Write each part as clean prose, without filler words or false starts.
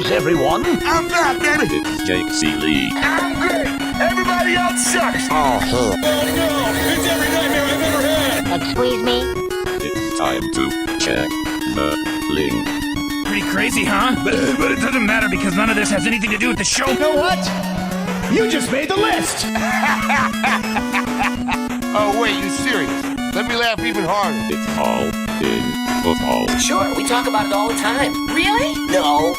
news, everyone. I'm back, baby. It's Jake Ciely. I'm great. Everybody else sucks. Oh, no. It's every nightmare I've ever had. Excuse me? It's time to check the link. Pretty crazy, huh? But it doesn't matter because none of this has anything to do with the show. You know what? You just made the list. Oh, wait, you serious? Let me laugh even harder. It's all in football. Sure, we talk about it all the time. Really? No.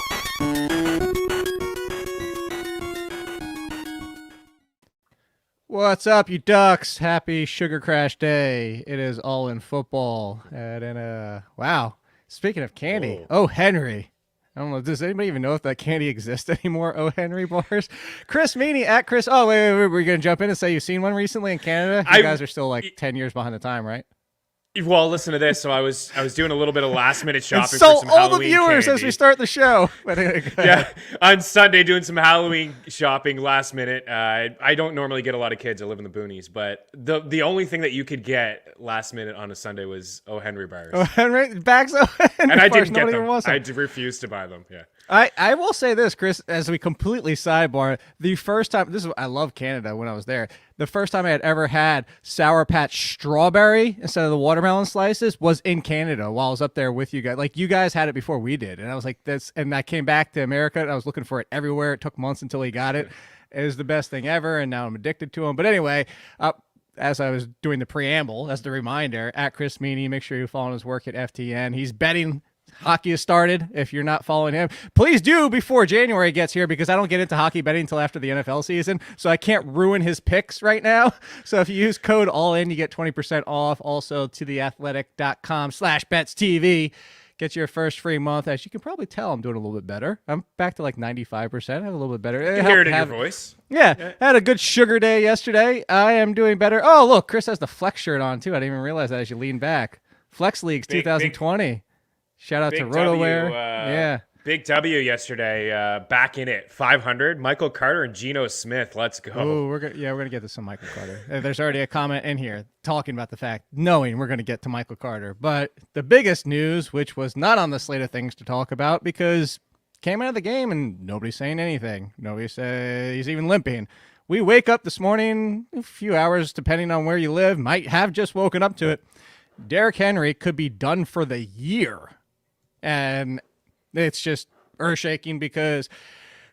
What's up, you ducks? Happy Sugar Crash Day. It is all in football. And wow. Speaking of candy, Oh Henry. I don't know. Does anybody even know if that candy exists anymore? Oh Henry bars. Chris Meaney at Chris. Oh, wait. We're going to jump in and say you've seen one recently in Canada? You guys are still like 10 years behind the time, right? Well, listen to this. So I was doing a little bit of last minute shopping for so some all Halloween the viewers candy. as we start the show. Yeah, on Sunday doing some Halloween shopping last minute. I don't normally get a lot of kids. I live in the boonies, but the only thing that you could get last minute on a Sunday was O. Henry bars. Oh Henry bags of Henry and I bars. didn't get Nobody them. wants them. I refused to buy them. Yeah. I will say this, Chris, as we completely sidebar, the first time, I love Canada when I was there, the first time I had ever had Sour Patch strawberry instead of the watermelon slices was in Canada while I was up there with you guys. Like, you guys had it before we did. And I was like, and I came back to America and I was looking for it everywhere. It took months until he got it. It was the best thing ever. And now I'm addicted to them. But anyway, as I was doing the preamble, as the reminder, at Chris Meaney, make sure you follow his work at FTN. He's betting. Hockey has started. If you're not following him, please do before January gets here because I don't get into hockey betting until after the NFL season. So I can't ruin his picks right now. So if you use code ALLIN, you get 20% off. Also to theathletic.com/BetsTV. Get your first free month. As you can probably tell, I'm doing a little bit better. I'm back to like 95%. I have a little bit better. You hear it in your voice. Yeah. Had a good sugar day yesterday. I am doing better. Oh, look, Chris has the Flex shirt on too. I didn't even realize that as you lean back. Flex Leagues 2020. Shout out to RotoWare. Yeah. Big W yesterday. Back in it. 500. Michael Carter and Geno Smith. Let's go. Oh, we're gonna get to some Michael Carter. There's already a comment in here talking about the fact, knowing we're gonna get to Michael Carter. But the biggest news, which was not on the slate of things to talk about, because came out of the game and nobody's saying anything. Nobody said he's even limping. We wake up this morning, a few hours depending on where you live, might have just woken up to it. Derrick Henry could be done for the year. And it's just earth-shaking because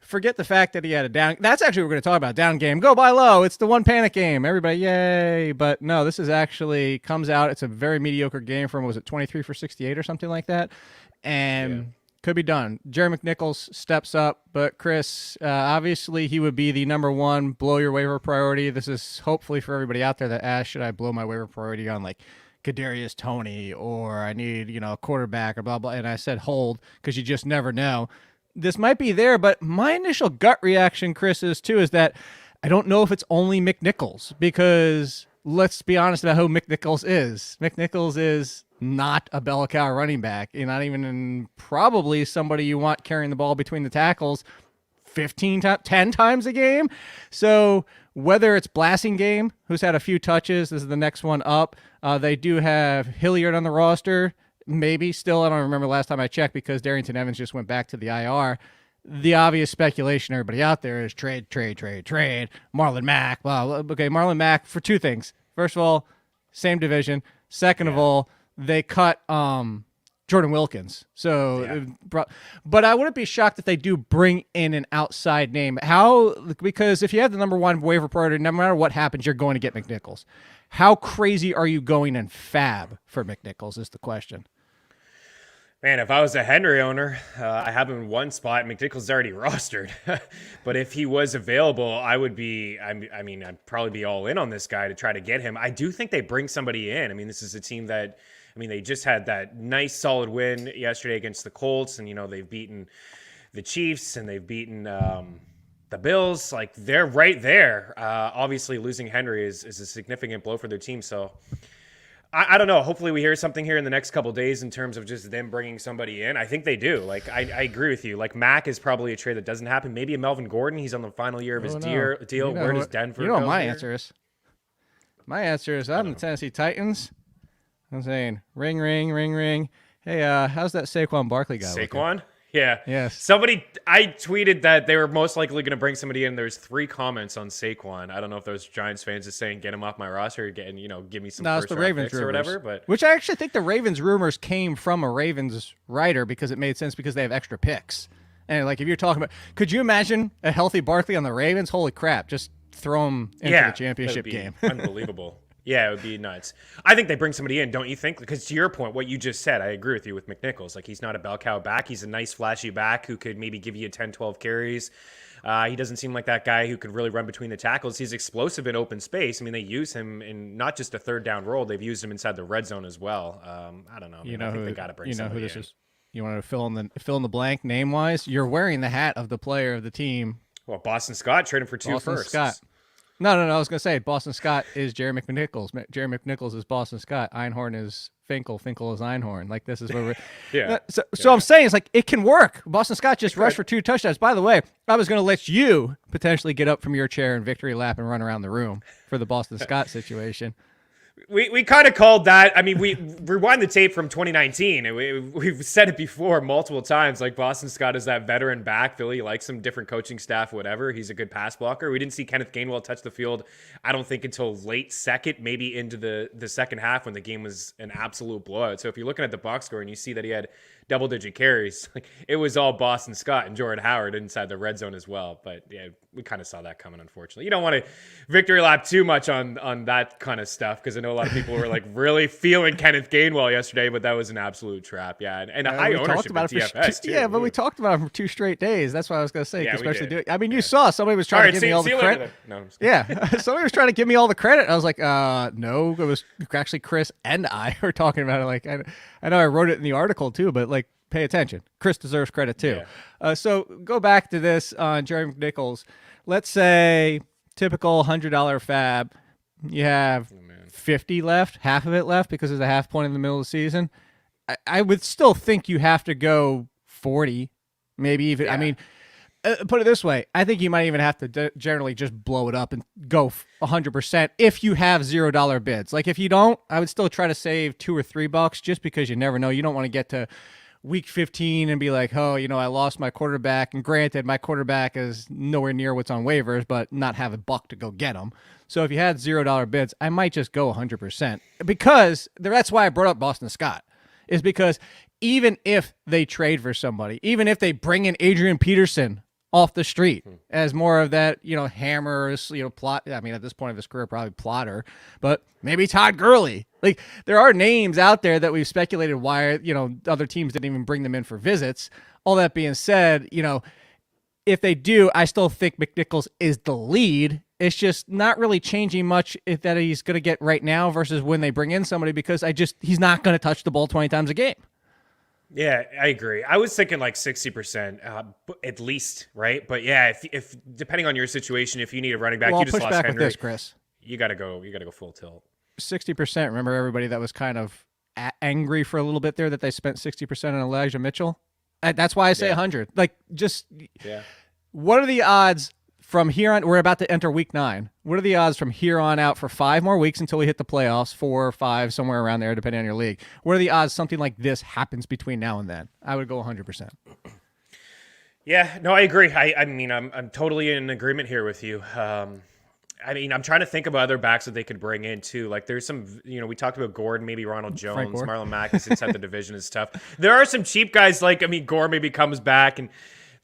forget the fact that he had a down. That's actually what we're going to talk about. Down game. Go buy low. It's the one panic game. Everybody, yay. But no, this is actually comes out. It's a very mediocre game from, was it 23 for 68 or something like that? And could be done. Jerry McNichols steps up. But Chris, obviously he would be the number one blow your waiver priority. This is hopefully for everybody out there that asks, should I blow my waiver priority on like Kadarius Toney, or I need, a quarterback, or blah, blah. And I said hold, because you just never know. This might be there, but my initial gut reaction, Chris, is that I don't know if it's only McNichols, because let's be honest about who McNichols is. McNichols is not a bell cow running back. You're not even probably somebody you want carrying the ball between the tackles 10 times a game. So whether it's Blasingame, who's had a few touches, this is the next one up. They do have Hilliard on the roster. Maybe still, I don't remember last time I checked because Darrington Evans just went back to the IR. The obvious speculation, everybody out there, is trade. Marlon Mack. Well, okay, Marlon Mack for two things. First of all, same division. Second of all, they cut Jordan Wilkins. So, but I wouldn't be shocked if they do bring in an outside name. Because if you have the number one waiver priority, no matter what happens, you're going to get McNichols. How crazy are you going and fab for McNichols is the question. Man, if I was a Henry owner, I have him in one spot. McNichols is already rostered. But if he was available, I'd probably be all in on this guy to try to get him. I do think they bring somebody in. I mean, this is a team that, they just had that nice solid win yesterday against the Colts, and, they've beaten the Chiefs and they've beaten the Bills. Like, they're right there. Obviously, losing Henry is a significant blow for their team. So I don't know. Hopefully we hear something here in the next couple of days in terms of just them bringing somebody in. I think they do. Like, I agree with you. Like, Mack is probably a trade that doesn't happen. Maybe a Melvin Gordon. He's on the final year of his deal. Where does Denver go? You know what my answer is? My answer is I'm the Tennessee Titans. I'm saying ring, ring, ring, ring. Hey, how's that Saquon Barkley guy Saquon? Yeah. Yes. I tweeted that they were most likely going to bring somebody in. There's 3 comments on Saquon. I don't know if those Giants fans are saying, get him off my roster, give me some No, it's first the round Ravens picks or rumors. whatever. But Which I actually think the Ravens rumors came from a Ravens writer because it made sense because they have extra picks. And like if you're talking about, could you imagine a healthy Barkley on the Ravens? Holy crap! Just throw him into the championship game. Unbelievable. Yeah, it would be nuts. I think they bring somebody in, don't you think? Because to your point, what you just said, I agree with you with McNichols. Like, he's not a bell cow back. He's a nice, flashy back who could maybe give you 10, 12 carries. He doesn't seem like that guy who could really run between the tackles. He's explosive in open space. I mean, they use him in not just a third down role. They've used him inside the red zone as well. I don't know. I think they got to bring somebody in. This is? You want to fill in the blank name-wise? You're wearing the hat of the player of the team. Well, Boston Scott traded for 2 firsts. Scott. No. I was going to say Boston Scott is Jerry McNichols. Jerry McNichols is Boston Scott. Einhorn is Finkel. Finkel is Einhorn. Like, this is where we're... Yeah. So I'm saying it's like it can work. Boston Scott just rushed for 2 touchdowns. By the way, I was going to let you potentially get up from your chair in victory lap and run around the room for the Boston Scott situation. We kind of called that. I mean, we rewind the tape from 2019, and we've said it before multiple times. Like, Boston Scott is that veteran back. Philly likes some different coaching staff, whatever. He's a good pass blocker. We didn't see Kenneth Gainwell touch the field, I don't think, until late second, maybe into the second half when the game was an absolute blowout. So if you're looking at the box score and you see that he had double-digit carries, like, it was all Boston Scott and Jordan Howard inside the red zone as well. But yeah, we kind of saw that coming, unfortunately. You don't want to victory lap too much on that kind of stuff, because I know a lot of people were like really feeling Kenneth Gainwell yesterday, but that was an absolute trap. Yeah, and a high ownership in DFS too. Yeah, but we talked about him for 2 straight days. That's what I was going to say. Yeah, especially I mean, you saw somebody was trying to give me all the credit. No, I'm just yeah, somebody was trying to give me all the credit. I was like, no, it was actually Chris and I were talking about it. Like, I know I wrote it in the article too, but like, pay attention. Chris deserves credit too. Yeah. So go back to this on Jerry McNichols. Let's say typical $100 fab. You have 50 left, half of it left because there's a half point in the middle of the season. I would still think you have to go 40, maybe even. Yeah. I mean, put it this way. I think you might even have to generally just blow it up and go 100% if you have $0 bids. Like, if you don't, I would still try to save $2 or $3 just because you never know. You don't want to get to week 15 and be like, oh, I lost my quarterback. And granted, my quarterback is nowhere near what's on waivers, but not have a buck to go get him. So if you had $0 bids, I might just go 100%. Because that's why I brought up Boston Scott, is because even if they trade for somebody, even if they bring in Adrian Peterson off the street as more of that, hammers, plot. I mean, at this point of his career, probably plotter, but maybe Todd Gurley. Like, there are names out there that we've speculated why, other teams didn't even bring them in for visits. All that being said, if they do, I still think McNichols is the lead. It's just not really changing much that he's going to get right now versus when they bring in somebody, because he's not going to touch the ball 20 times a game. Yeah, I agree. I was thinking like 60% at least, right? But yeah, if depending on your situation, if you need a running back, you just lost Henry. With this, Chris. You got to go full tilt. 60%. Remember everybody that was kind of angry for a little bit there that they spent 60% on Elijah Mitchell? That's why I say 100. Like, just what are the odds from here on? We're about to enter week 9. What are the odds from here on out for 5 more weeks until we hit the playoffs, 4 or 5, somewhere around there, depending on your league? What are the odds something like this happens between now and then? I would go 100%. Yeah, no, I agree. I mean, I'm totally in agreement here with you. I mean, I'm trying to think of other backs that they could bring in too. Like, there's some, we talked about Gordon, maybe Ronald Jones, Marlon Mack is inside the division is tough. There are some cheap guys Gore maybe comes back and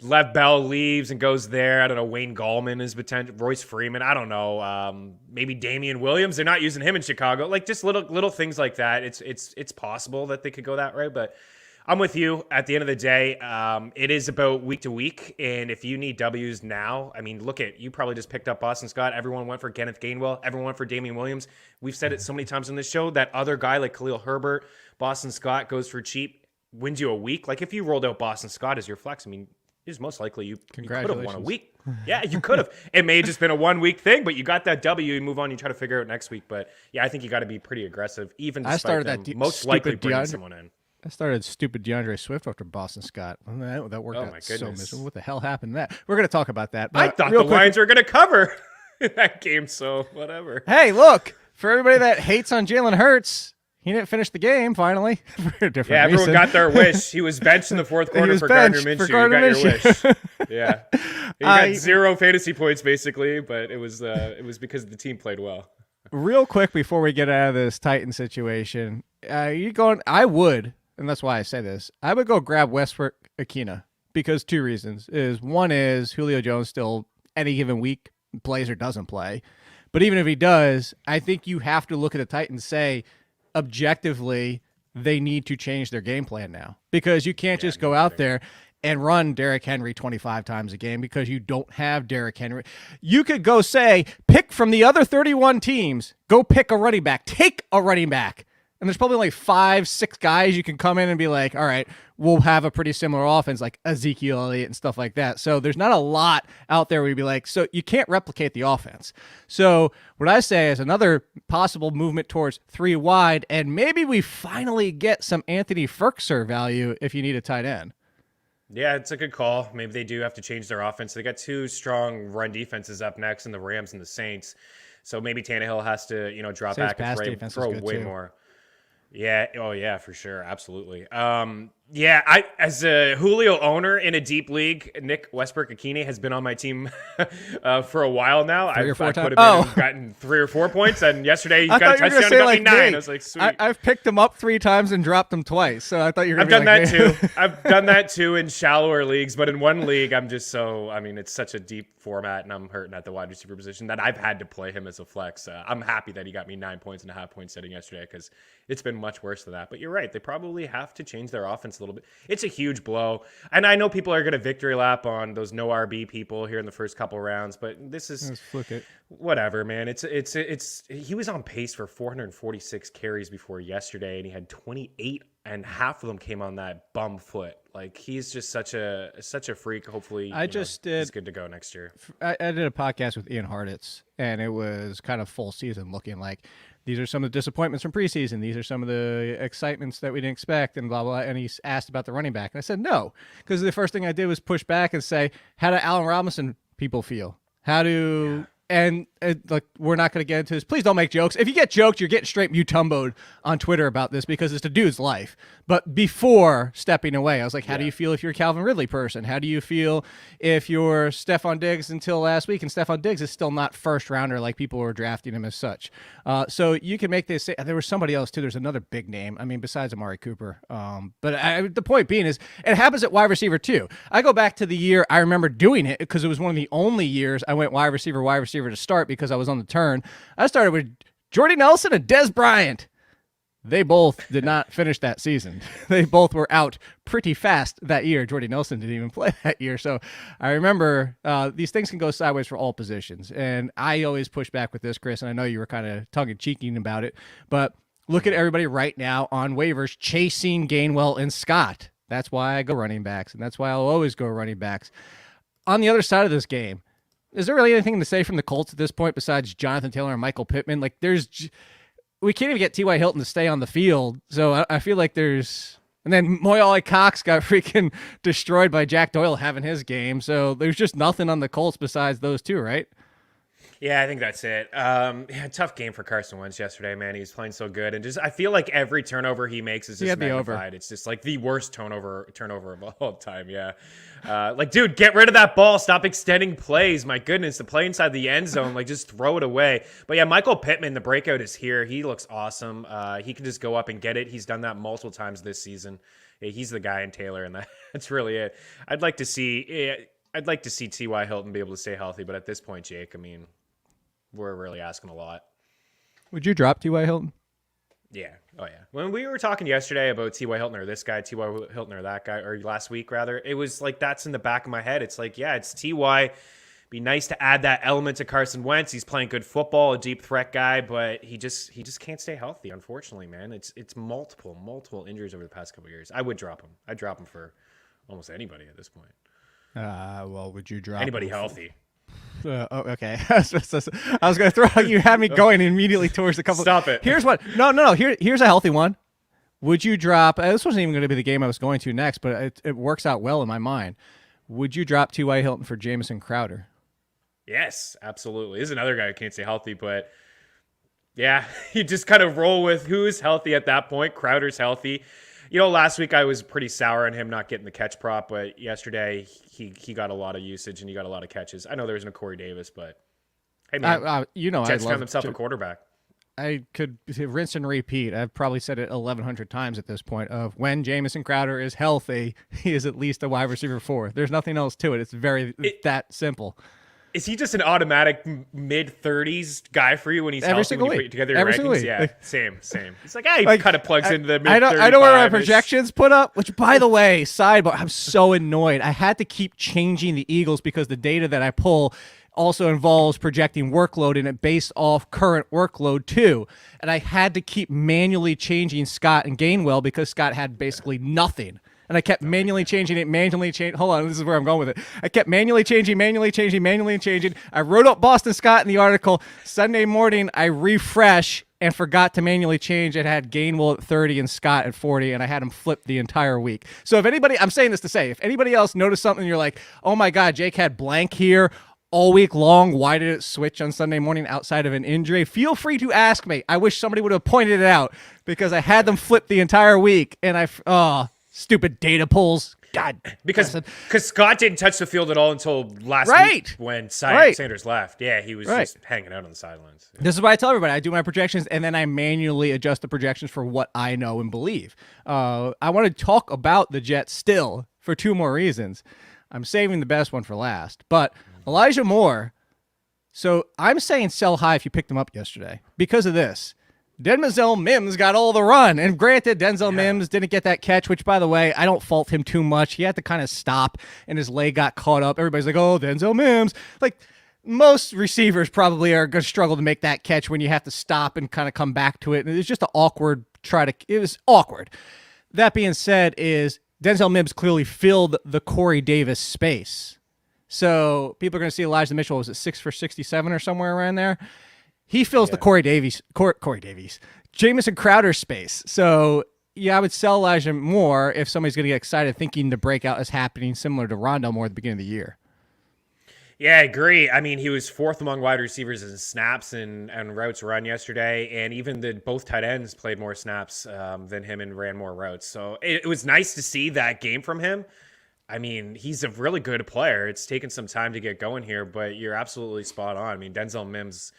Lev Bell leaves and goes there. I don't know. Wayne Gallman is potential. Royce Freeman. I don't know. Maybe Damian Williams. They're not using him in Chicago. Like, just little things like that. It's possible that they could go that way, but I'm with you. At the end of the day, it is about week to week, and if you need W's now, I mean, you probably just picked up Boston Scott. Everyone went for Kenneth Gainwell. Everyone went for Damian Williams. We've said it so many times on this show. That other guy like Khalil Herbert, Boston Scott goes for cheap, wins you a week. Like, if you rolled out Boston Scott as your flex, I mean, it's most likely you could have won a week. Yeah, you could have. It may have just been a 1-week thing, but you got that W. You move on. You try to figure out next week. But yeah, I think you got to be pretty aggressive, even despite them most likely bringing someone in. I started stupid DeAndre Swift after Boston Scott. That worked out so miserable. What the hell happened to that? We're going to talk about that. I thought the Lions were going to cover that game, so whatever. Hey, look, for everybody that hates on Jalen Hurts, He didn't finish the game finally for a different Yeah, everyone reason. got their wish. He was benched in the fourth quarter for Gardner Minshew. You got your wish. Yeah, he got 0 fantasy points basically, but it was because the team played well. Real quick before we get out of this Titan situation, I would, and that's why I say this, I would go grab Westbrook Akina because 2 reasons. One is Julio Jones still any given week plays or doesn't play. But even if he does, I think you have to look at the Titans and say, objectively, they need to change their game plan now. Because you can't just go out there and run Derrick Henry 25 times a game because you don't have Derrick Henry. You could go say, pick from the other 31 teams, go pick a running back, take a running back. And there's probably like 5-6 guys you can come in and be like, all right, we'll have a pretty similar offense like Ezekiel Elliott and stuff like that. So there's not a lot out there where you'd be like, so you can't replicate the offense. So what I say is another possible movement towards 3 wide, and maybe we finally get some Anthony Ferkser value if you need a tight end. Yeah, it's a good call. Maybe they do have to change their offense. They got 2 strong run defenses up next in the Rams and the Saints. So maybe Tannehill has to, drop Saints back and throw way too. more. Yeah. Oh, yeah, for sure. Absolutely. I as a Julio owner in a deep league, Nick Westbrook-Akini has been on my team for a while now. I've put him in and gotten 3 or 4 points, and yesterday he got a touchdown and got me 9. I was like, sweet. I've picked him up 3 times and dropped him twice, so I thought you were going to I've done that too. I've done that too in shallower leagues, but in one league, it's such a deep format, and I'm hurting at the wide receiver position that I've had to play him as a flex. I'm happy that he got me 9 points and a half point setting yesterday because it's been much worse than that. But you're right. They probably have to change their offense a little bit. It's a huge blow. And I know people are going to victory lap on those no RB people here in the first couple rounds, but this is whatever, man. It's he was on pace for 446 carries before yesterday, and he had 28, and half of them came on that bum foot. Like, he's just such a freak. Hopefully, he's good to go next year. I did a podcast with Ian Hartitz, and it was kind of full season looking like these are some of the disappointments from preseason. These are some of the excitements that we didn't expect, and blah, blah. And he asked about the running back. And I said, no, because the first thing I did was push back and say, how do Allen Robinson people feel? How do And like, we're not going to get into this. Please don't make jokes. If you get jokes, you're getting straight mutumboed on Twitter about this because it's the dude's life. But before stepping away, I was like, how do you feel if you're a Calvin Ridley person? How do you feel if you're Stephon Diggs until last week? And Stephon Diggs is still not first rounder like people were drafting him as such. So you can make this. There was somebody else too. There's another big name. I mean, besides Amari Cooper. But the point being is it happens at wide receiver too. I go back to the year I remember doing it because it was one of the only years I went wide receiver to start because I was on the turn. I started with Jordy Nelson and Dez Bryant. They both did not finish that season. They both were out pretty fast that year. Jordy Nelson didn't even play that year. So I remember these things can go sideways for all positions. And I always push back with this, Chris, and I know you were kind of tongue-in-cheeking about it, but look at everybody right now on waivers chasing Gainwell and Scott. That's why I go running backs, and that's why I'll always go running backs. On the other side of this game, is there really anything to say from the Colts at this point besides Jonathan Taylor and Michael Pittman? Like, we can't even get T.Y. Hilton to stay on the field, so I feel like there's... And then Moyali Cox got freaking destroyed by Jack Doyle having his game, so there's just nothing on the Colts besides those two, right? Yeah, I think that's it. Tough game for Carson Wentz yesterday, man. He was playing so good, and I feel like every turnover he makes is just magnified. It's just like the worst turnover of all time. Yeah, dude, get rid of that ball. Stop extending plays. My goodness, the play inside the end zone, like just throw it away. But yeah, Michael Pittman, the breakout is here. He looks awesome. He can just go up and get it. He's done that multiple times this season. Yeah, he's the guy in Taylor, and that's really it. I'd like to see T.Y. Hilton be able to stay healthy, but at this point, Jake, I mean, we're really asking a lot. Would you drop T.Y. Hilton? Yeah. Oh, yeah. When we were talking yesterday about T.Y. Hilton or this guy, T.Y. Hilton or that guy, or last week, rather, it was like that's in the back of my head. It's like, yeah, it's T.Y. Be nice to add that element to Carson Wentz. He's playing good football, a deep threat guy, but he just can't stay healthy, unfortunately, man. It's multiple injuries over the past couple of years. I would drop him. I'd drop him for almost anybody at this point. Well, would you drop anybody healthy? Okay. I was going to throw out. You had me going immediately towards a couple. Stop it. Here's what. No. Here's a healthy one. Would you drop? This wasn't even going to be the game I was going to next, but it works out well in my mind. Would you drop T.Y. Hilton for Jamison Crowder? Yes, absolutely. This is another guy who can't stay healthy, but Yeah, you just kind of roll with who's healthy at that point. Crowder's healthy. Last week I was pretty sour on him not getting the catch prop, but yesterday he got a lot of usage and he got a lot of catches. I know there was no Corey Davis, but hey man, Jets found himself a quarterback. I could rinse and repeat. I've probably said it 1,100 times at this point of when Jamison Crowder is healthy, he is at least a wide receiver 4. There's nothing else to it. It's that simple. Is he just an automatic mid-30s guy for you when he's healthy? When you put together your rankings? Yeah, same. He's like, he kind of plugs into the mid-30s. I know where my projections put up, which, by the way, sidebar, I'm so annoyed. I had to keep changing the Eagles because the data that I pull also involves projecting workload and it based off current workload too. And I had to keep manually changing Scott and Gainwell because Scott had basically nothing. And I kept manually changing it, Hold on, this is where I'm going with it. I kept manually changing. I wrote up Boston Scott in the article. Sunday morning, I refresh and forgot to manually change. It had Gainwell at 30 and Scott at 40, and I had them flip the entire week. So if anybody, I'm saying this to say, if anybody else noticed something, you're like, oh my God, Jake had blank here all week long. Why did it switch on Sunday morning outside of an injury? Feel free to ask me. I wish somebody would have pointed it out because I had them flip the entire week, and stupid data pulls. God. Because Scott didn't touch the field at all until last week when Sanders left. Yeah, he was just hanging out on the sidelines. Yeah. This is why I tell everybody. I do my projections, and then I manually adjust the projections for what I know and believe. I want to talk about the Jets still for 2 more reasons. I'm saving the best one for last. But Elijah Moore, so I'm saying sell high if you picked him up yesterday because of this. Denzel Mims got all the run. And granted, Denzel Mims didn't get that catch, which, by the way, I don't fault him too much. He had to kind of stop, and his leg got caught up. Everybody's like, oh, Denzel Mims. Like, most receivers probably are going to struggle to make that catch when you have to stop and kind of come back to it. And it was just an awkward it was awkward. That being said is Denzel Mims clearly filled the Corey Davis space. So people are going to see Elijah Mitchell, was it 6 for 67 or somewhere around there? He fills the Corey Davies, Jamison Crowder space. So, yeah, I would sell Elijah Moore if somebody's going to get excited thinking the breakout is happening similar to Rondale Moore at the beginning of the year. Yeah, I agree. I mean, he was 4th among wide receivers in snaps and routes run yesterday, and even both tight ends played more snaps than him and ran more routes. So it was nice to see that game from him. I mean, he's a really good player. It's taken some time to get going here, but you're absolutely spot on. I mean, Denzel Mims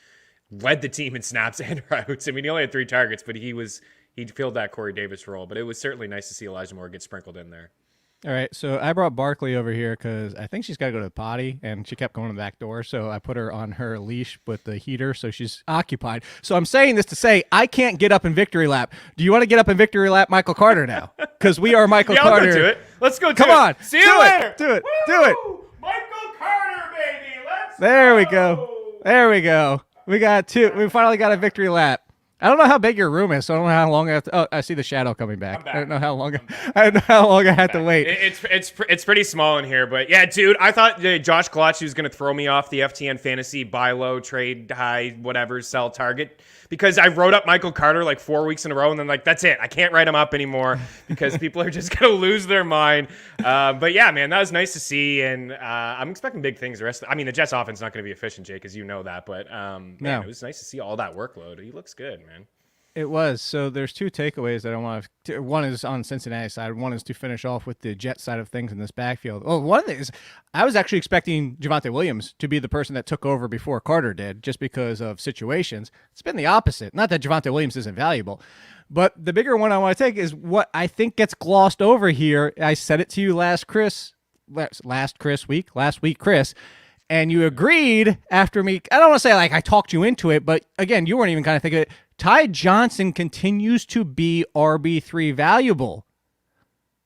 led the team in snaps and routes. I mean, he only had 3 targets, but he filled that Corey Davis role. But it was certainly nice to see Elijah Moore get sprinkled in there. All right, so I brought Barkley over here because I think she's got to go to the potty, and she kept going to the back door, so I put her on her leash with the heater, so she's occupied. So I'm saying this to say I can't get up in victory lap. Do you want to get up in victory lap Michael Carter now? Because we are Michael Carter. I'll go to it. Let's go Come on. See you later. Do it. Michael Carter, baby. There we go. We got 2. We finally got a victory lap. I don't know how big your room is, so I don't know how long I have to. Oh, I see the shadow coming back. I don't know how long. I have to wait. It's pretty small in here, but yeah, dude. I thought Josh Galacci was going to throw me off the FTN fantasy buy low, trade high, whatever, sell target because I wrote up Michael Carter like 4 weeks in a row, and then like that's it. I can't write him up anymore because people are just going to lose their mind. But yeah, man, that was nice to see, and I'm expecting big things. The Jets' offense is not going to be efficient, Jake, as you know that. But man, it was nice to see all that workload. He looks good, man. It was. So there's 2 takeaways that I want to. One is on Cincinnati side. One is to finish off with the Jet side of things in this backfield. Oh, one thing is I was actually expecting Javonte Williams to be the person that took over before Carter did, just because of situations. It's been the opposite. Not that Javonte Williams isn't valuable, but the bigger one I want to take is what I think gets glossed over here. I said it to you last week, Chris. And you agreed after me. I don't want to say like I talked you into it, but again, you weren't even kind of thinking it. Ty Johnson continues to be RB3 valuable.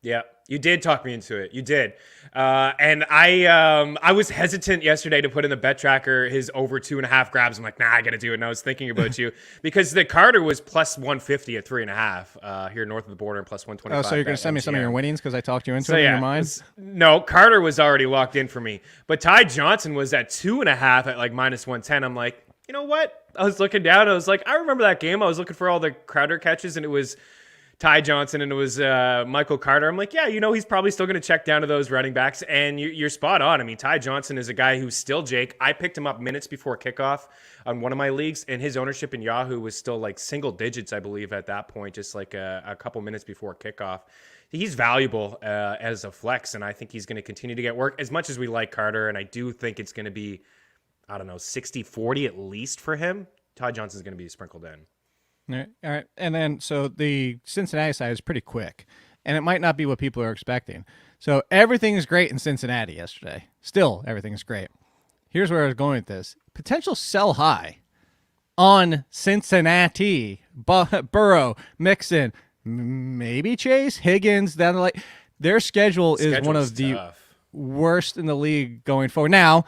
Yeah, you did talk me into it. You did. And I was hesitant yesterday to put in the bet tracker his over 2.5 grabs. I'm like, nah, I got to do it. And I was thinking about you because the Carter was plus 150 at 3.5 here north of the border and plus 125. Oh, so you're going to send me some of your winnings because I talked you into it in your mind? No, Carter was already locked in for me. But Ty Johnson was at 2.5 at like minus 110. I'm like, you know what? I was looking down. I was like, I remember that game. I was looking for all the Crowder catches, and it was Ty Johnson and it was Michael Carter, I'm like, yeah, he's probably still going to check down to those running backs. And you're spot on. I mean, Ty Johnson is a guy who's still Jake. I picked him up minutes before kickoff on one of my leagues, and his ownership in Yahoo was still like single digits, I believe, at that point, just like a couple minutes before kickoff. He's valuable as a flex, and I think he's going to continue to get work as much as we like Carter. And I do think it's going to be, 60-40 at least for him. Ty Johnson's going to be sprinkled in. All right. And then, so the Cincinnati side is pretty quick, and it might not be what people are expecting. So everything's great in Cincinnati yesterday. Still, everything's great. Here's where I was going with this. Potential sell high on Cincinnati. Burrow, Mixon, maybe Chase, Higgins. Their schedule is one of the worst in the league going forward. Now,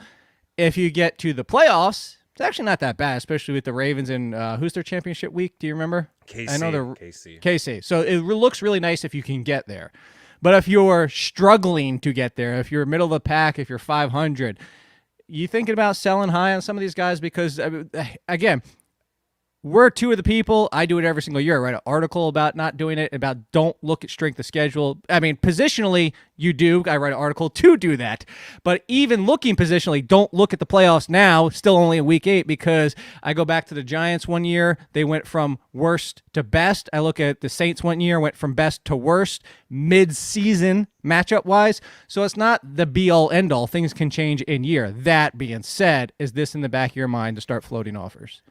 if you get to the playoffs, it's actually not that bad, especially with the Ravens and who's their championship week? Do you remember? KC. I know they're KC. So it looks really nice if you can get there. But if you're struggling to get there, if you're middle of the pack, if you're 500, you thinking about selling high on some of these guys? Because, again, we're two of the people. I do it every single year. I write an article about not doing it, about don't look at strength of schedule. I mean, positionally, you do. I write an article to do that. But even looking positionally, don't look at the playoffs now, still only in week 8, because I go back to the Giants one year. They went from worst to best. I look at the Saints one year, went from best to worst mid-season matchup-wise. So it's not the be-all, end-all. Things can change in year. That being said, is this in the back of your mind to start floating offers?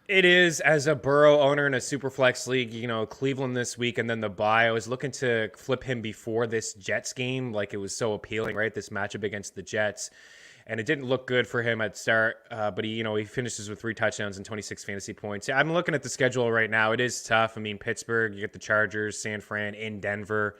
It is, as a Burrow owner in a Superflex league, Cleveland this week and then the bye. I was looking to flip him before this Jets game. Like, it was so appealing, right? This matchup against the Jets. And it didn't look good for him at start, but he finishes with 3 touchdowns and 26 fantasy points. Yeah, I'm looking at the schedule right now. It is tough. I mean, Pittsburgh, you get the Chargers, San Fran, in Denver.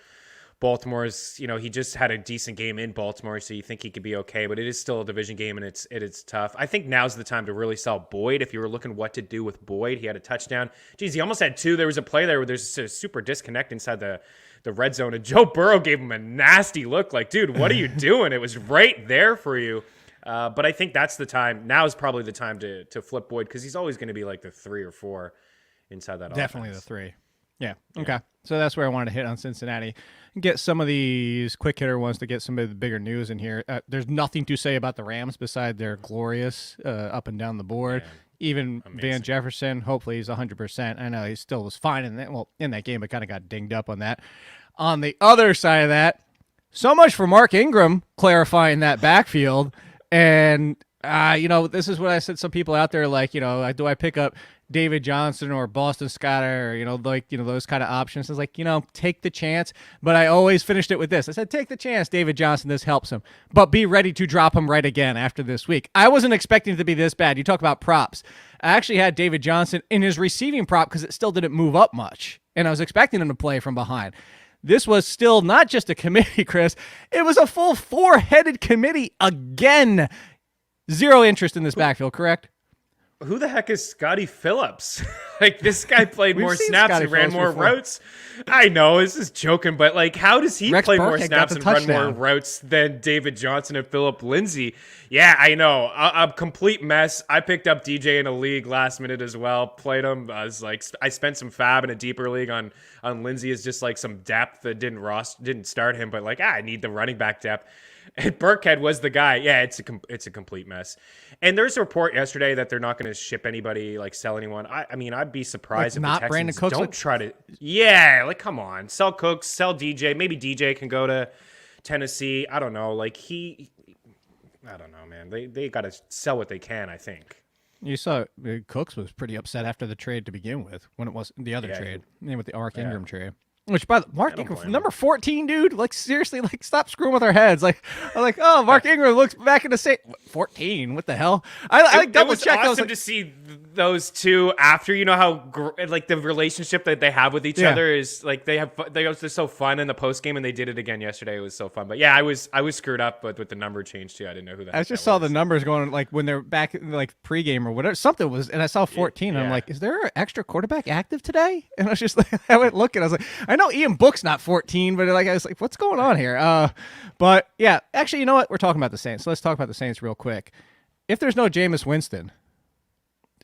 Baltimore's, he just had a decent game in Baltimore, so you think he could be okay, but it is still a division game, and it's tough. I think now's the time to really sell Boyd. If you were looking what to do with Boyd, he had a touchdown. Geez, he almost had 2. There was a play there where there's a super disconnect inside the red zone, and Joe Burrow gave him a nasty look like, dude, what are you doing? It was right there for you. But I think that's the time. Now is probably the time to flip Boyd, because he's always going to be like the 3 or 4 inside that Definitely offense. the 3. Yeah. Okay. So that's where I wanted to hit on Cincinnati. Get some of these quick hitter ones to get some of the bigger news in here. There's nothing to say about the Rams beside they're glorious up and down the board. Man, even amazing. Van Jefferson, hopefully he's 100%. I know he still was fine in that game, but kind of got dinged up on that. On the other side of that, so much for Mark Ingram clarifying that backfield. And, this is what I said. Some people out there like, do I pick up David Johnson or Boston Scott or, those kind of options? I was like, take the chance. But I always finished it with this. I said, take the chance, David Johnson. This helps him. But be ready to drop him right again after this week. I wasn't expecting it to be this bad. You talk about props. I actually had David Johnson in his receiving prop because it still didn't move up much. And I was expecting him to play from behind. This was still not just a committee, Chris. It was a full 4-headed committee again. Zero interest in this backfield, correct? Who the heck is Scotty Phillips? This guy played more snaps Scotty and ran Phillips more before. routes. I know, this is joking, but how does he Rex play more Burkhead snaps got and the run more touchdown. routes than David Johnson and Phillip Lindsay? Yeah, I know. A complete mess. I picked up DJ in a league last minute as well. Played him. I spent some fab in a deeper league on Lindsay as just some depth that didn't start him, but I need the running back depth. And Burkhead was the guy. Yeah, it's a complete mess. And there's a report yesterday that they're not going to ship anybody, sell anyone. I mean, I'd be surprised if the not Texans Brandon Cooks, don't try to. Yeah, come on, sell Cooks, sell DJ. Maybe DJ can go to Tennessee. I don't know. I don't know, man. They got to sell what they can, I think. You saw Cooks was pretty upset after the trade to begin with, when it was the other trade, with the Mark Ingram trade. Which, by the Mark Ingram, number 14, dude. Seriously, stop screwing with our heads. I'm like, oh, Mark Ingram looks back in the same 14. What the hell? I double checked. It was awesome to see those two after. You know how the relationship that they have with each other is they're so fun in the post game, and they did it again yesterday. It was so fun. But yeah, I was screwed up, but with the number change too, I didn't know who that. I just saw the numbers going when they're back in pregame or whatever. Something was, and I saw 14. And I'm like, is there an extra quarterback active today? And I was just I went looking. I was like, I know Ian Book's not 14, but I was like, what's going on here? But yeah, actually, you know what? We're talking about the Saints. So let's talk about the Saints real quick. If there's no Jameis Winston,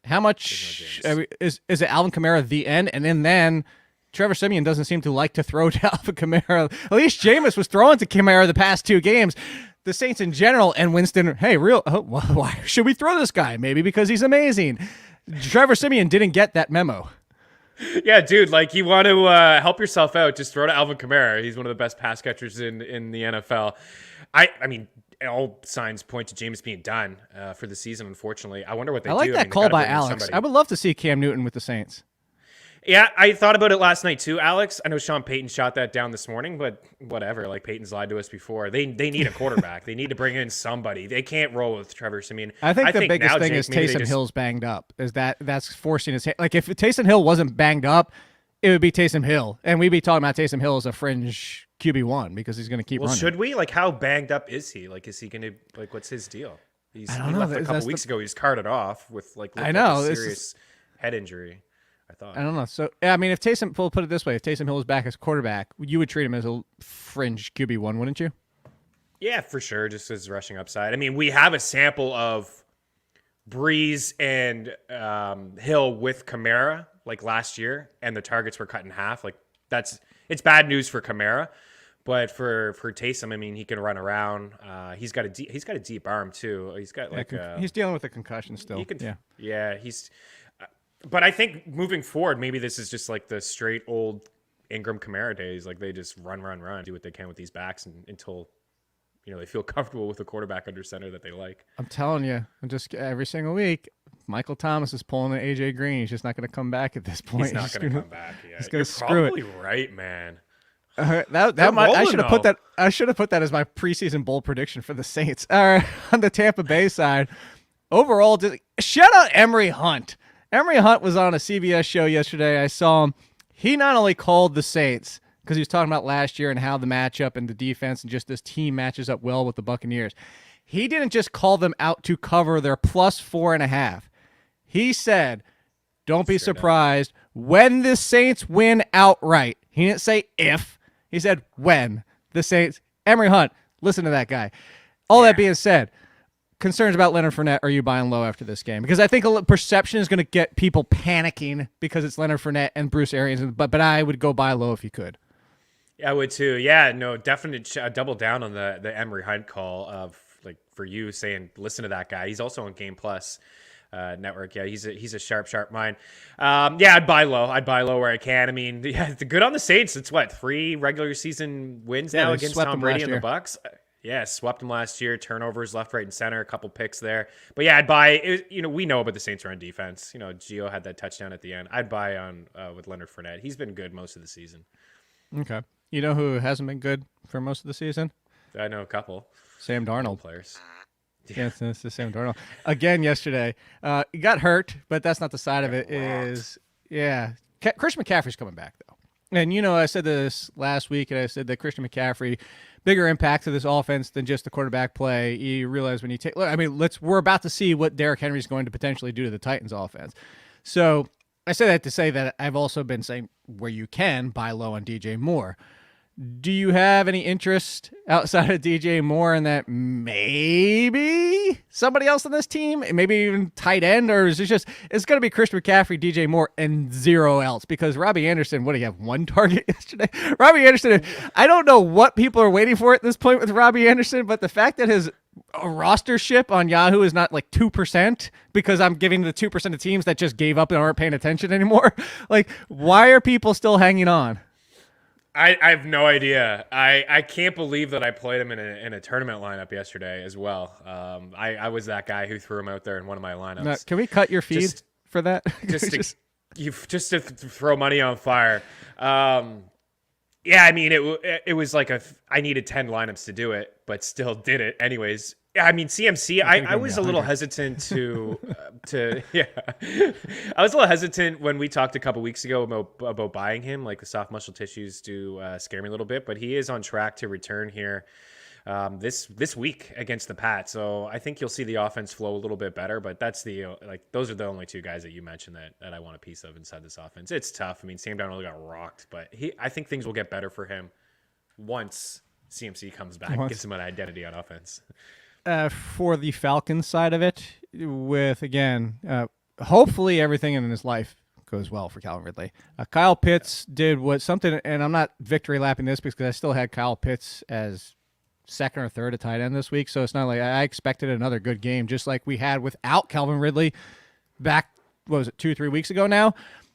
how much is it Alvin Kamara the end? And then Trevor Siemian doesn't seem to like to throw to Alvin Kamara. At least Jameis was throwing to Kamara the past 2 games. The Saints in general and Winston, hey, why should we throw this guy? Maybe because he's amazing. Trevor Siemian didn't get that memo. Yeah, dude, like you want to help yourself out, just throw to Alvin Kamara. He's one of the best pass catchers in the NFL. I mean, all signs point to Jameis being done for the season, unfortunately. I wonder what they do. I like that call by Alex. I would love to see Cam Newton with the Saints. Yeah, I thought about it last night too, Alex. I know Sean Payton shot that down this morning, but whatever. Like Payton's lied to us before. They need a quarterback. They need to bring in somebody. They can't roll with Trevor Siemian. I think the biggest thing is Taysom Hill's banged up. That's forcing his hand. Like if Taysom Hill wasn't banged up, it would be Taysom Hill, and we'd be talking about Taysom Hill as a fringe QB1 because he's going to keep running. Should we? Like, how banged up is he? Like, is he going to like? What's his deal? He left a couple weeks ago. He's carted off with like a serious head injury. I don't know. So, I mean, if Taysom, we'll put it this way, if Taysom Hill was back as quarterback, you would treat him as a fringe QB1, wouldn't you? Yeah, for sure. Just as rushing upside. I mean, we have a sample of Breeze and Hill with Kamara like last year, and the targets were cut in half. Like it's bad news for Kamara, but for Taysom, I mean, he can run around. He's got a deep arm too. He's got he's dealing with a concussion still. But I think moving forward, maybe this is just like the straight old Ingram Kamara days. Like they just run, do what they can with these backs until they feel comfortable with a quarterback under center that they like. I'm telling you, just every single week, Michael Thomas is pulling an AJ Green. He's just not going to come back at this point. He's not going to come back. Yeah. He's going to screw it. You're probably right, man. I should have put that. I should have put that as my preseason bold prediction for the Saints. All right, on the Tampa Bay side, overall, shout out Emory Hunt. Emory Hunt was on a CBS show yesterday. I saw him. He not only called the Saints because he was talking about last year and how the matchup and the defense and just this team matches up well with the Buccaneers. He didn't just call them out to cover their plus 4.5. He said, don't be surprised when the Saints win outright. He didn't say if. He said when the Saints. Emory Hunt, listen to that guy. All that being said, concerns about Leonard Fournette, are you buying low after this game? Because I think perception is going to get people panicking because it's Leonard Fournette and Bruce Arians, but I would go buy low if you could. Yeah, I would too. Yeah, no, definitely double down on the Emory Hunt call of like for you saying listen to that guy. He's also on Game Plus network. Yeah, he's a sharp mind. Yeah, I'd buy low. Where I can. I mean, yeah, the good on the Saints. It's 3 regular season wins now against Tom Brady and the Bucs. Yeah, swept him last year. Turnovers left, right, and center. A couple picks there. But yeah, I'd buy. We know about the Saints run defense. Gio had that touchdown at the end. I'd buy on with Leonard Fournette. He's been good most of the season. Okay. You know who hasn't been good for most of the season? I know a couple. Sam Darnold. Players. Yeah, this is Sam Darnold. Again yesterday. He got hurt, but that's not the side of it. Christian McCaffrey's coming back, though. And, I said this last week, and I said that Christian McCaffrey, bigger impact to this offense than just the quarterback play. You realize when you take – we're about to see what Derrick Henry is going to potentially do to the Titans offense. So I say that to say that I've also been saying where you can buy low on DJ Moore. Do you have any interest outside of DJ Moore in that maybe somebody else on this team, maybe even tight end, or is it just it's going to be Christian McCaffrey, DJ Moore, and zero else? Because Robbie Anderson, what do you have, 1 target yesterday? Robbie Anderson, I don't know what people are waiting for at this point with Robbie Anderson, but the fact that his rostership on Yahoo is not like 2% because I'm giving the 2% of teams that just gave up and aren't paying attention anymore. Like, why are people still hanging on? I have no idea. I can't believe that I played him in a tournament lineup yesterday as well. I was that guy who threw him out there in one of my lineups. Now, can we cut your feed for that? Just to throw money on fire. Yeah, I mean it was like I needed 10 lineups to do it, but still did it anyways. Yeah, I mean CMC. I was a little hesitant to yeah. I was a little hesitant when we talked a couple weeks ago about buying him. Like the soft muscle tissues do scare me a little bit, but he is on track to return here this week against the Pats. So I think you'll see the offense flow a little bit better. But that's those are the only 2 guys that you mentioned that I want a piece of inside this offense. It's tough. I mean, Sam Darnold got rocked, but I think things will get better for him once CMC comes back, gets him an identity on offense. For the Falcons side of it, with, again, hopefully everything in his life goes well for Calvin Ridley. Kyle Pitts did something, and I'm not victory lapping this because I still had Kyle Pitts as second or third at tight end this week, so it's not like I expected another good game, just like we had without Calvin Ridley back, what was it, 2-3 weeks ago now?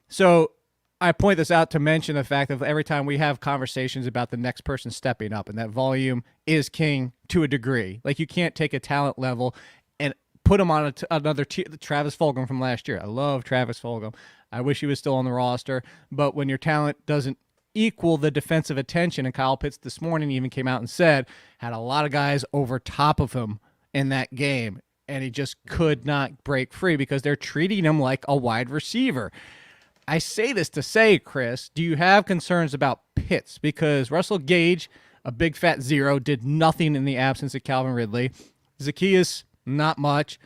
So I point this out to mention the fact that every time we have conversations about the next person stepping up, and that volume is king to a degree. Like, you can't take a talent level and put him on another tier. Travis Fulgham from last year. I love Travis Fulgham. I wish he was still on the roster, but when your talent doesn't equal the defensive attention, and Kyle Pitts this morning even came out and said had a lot of guys over top of him in that game, and he just could not break free because they're treating him like a wide receiver. I say this to say, Chris, do you have concerns about Pitts? Because Russell Gage, a big fat zero, did nothing in the absence of Calvin Ridley. Zacchaeus, not much.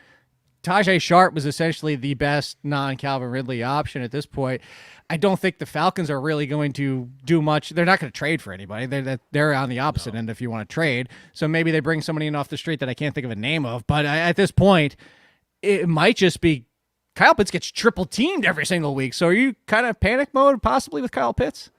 Tajay Sharp was essentially the best non-Calvin Ridley option at this point. I don't think the Falcons are really going to do much. They're not going to trade for anybody. They're on the opposite end if you want to trade. So maybe they bring somebody in off the street that I can't think of a name of. But at this point, it might just be Kyle Pitts gets triple teamed every single week. So are you kind of panic mode possibly with Kyle Pitts?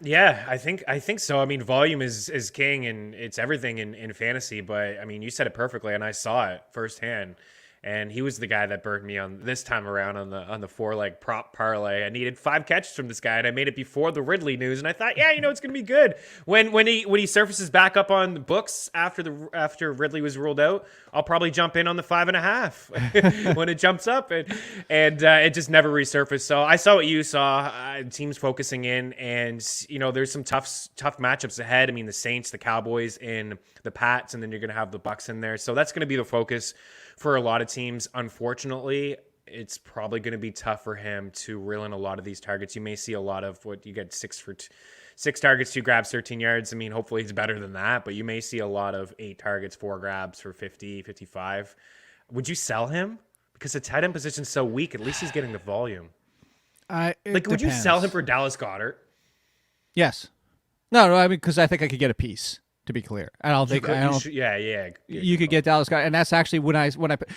Yeah, I think so. I mean, volume is king, and it's everything in fantasy. But I mean, you said it perfectly, and I saw it firsthand. And he was the guy that burned me on this time around on the 4-leg prop parlay. I needed 5 catches from this guy, and I made it before the Ridley news. And I thought, yeah, it's going to be good. When he surfaces back up on the books after Ridley was ruled out, I'll probably jump in on the 5.5 when it jumps up, and it just never resurfaced. So I saw what you saw. Teams focusing in, and there's some tough matchups ahead. I mean, the Saints, the Cowboys, and the Pats, and then you're going to have the Bucks in there. So that's going to be the focus for a lot of teams. Unfortunately, it's probably going to be tough for him to reel in a lot of these targets. You may see a lot of what you get 6 targets, 2 grabs, 13 yards. I mean, hopefully he's better than that, but you may see a lot of 8 targets, 4 grabs for 50, 55. Would you sell him? Because the tight end position's so weak. At least he's getting the volume. Would you sell him for Dallas Goedert? Yes. No, I mean, because I think I could get a piece. To be clear, you could get Dallas Goedert, and that's actually when I.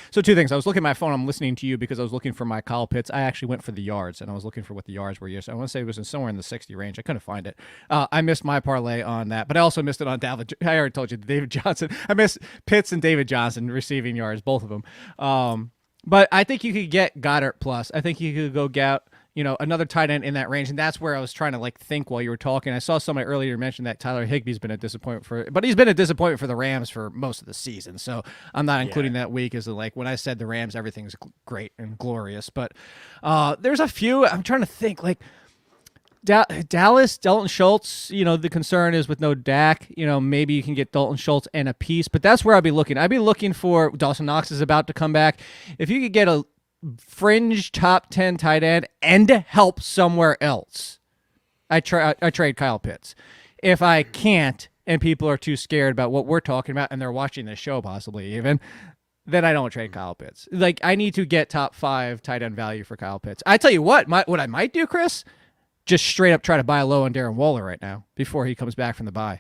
So 2 things. I was looking at my phone. I'm listening to you because I was looking for my Kyle Pitts. I actually went for the yards, and I was looking for what the yards were. Yes, I want to say it was somewhere in the 60 range. I couldn't find it. I missed my parlay on that, but I also missed it on David. I already told you, David Johnson. I missed Pitts and David Johnson receiving yards, both of them. But I think you could get Goddard plus. I think you could go get another tight end in that range, and that's where I was trying to think while you were talking. I saw somebody earlier mention that Tyler Higbee's been a disappointment but he's been a disappointment for the Rams for most of the season, so I'm not including that week as when I said the Rams, everything's great and glorious. But there's a few I'm trying to think, Dallas, Dalton Schultz, the concern is with no Dak, maybe you can get Dalton Schultz and a piece, but that's where I'd be looking. I'd be looking for Dawson Knox is about to come back. If you could get a fringe top 10 tight end and help somewhere else, I trade Kyle Pitts. If I can't, and people are too scared about what we're talking about, and they're watching this show possibly even, then I don't trade Kyle Pitts. I need to get top 5 tight end value for Kyle Pitts. I tell you what I might do, Chris, just straight up try to buy low on Darren Waller right now before he comes back from the bye.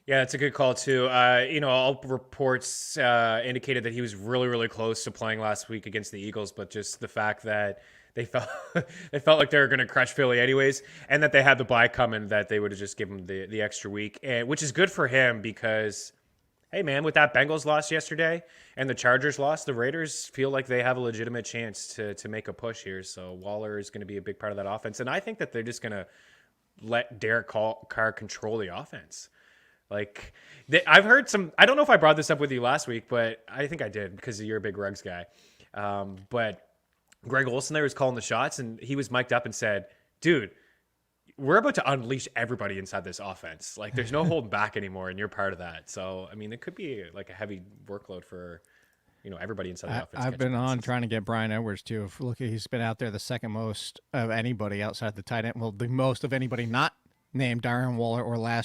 Yeah, it's a good call too. All reports indicated that he was really, really close to playing last week against the Eagles, but just the fact that they felt like they were going to crush Philly anyways, and that they had the bye coming, that they would have just given him the extra week, and which is good for him because, hey man, with that Bengals loss yesterday and the Chargers loss, the Raiders feel like they have a legitimate chance to make a push here. So Waller is going to be a big part of that offense, and I think that they're just going to let Derek Carr control the offense. I've heard some, I don't know if I brought this up with you last week, but I think I did because you're a big Ruggs guy. But Greg Olsen there was calling the shots, and he was mic'd up and said, dude, we're about to unleash everybody inside this offense. There's no holding back anymore, and you're part of that. So, I mean, it could be a heavy workload for, everybody inside the offense. I've been on trying to get Brian Edwards too. He's been out there the second most of anybody outside the tight end. Well, the most of anybody not named Darren Waller or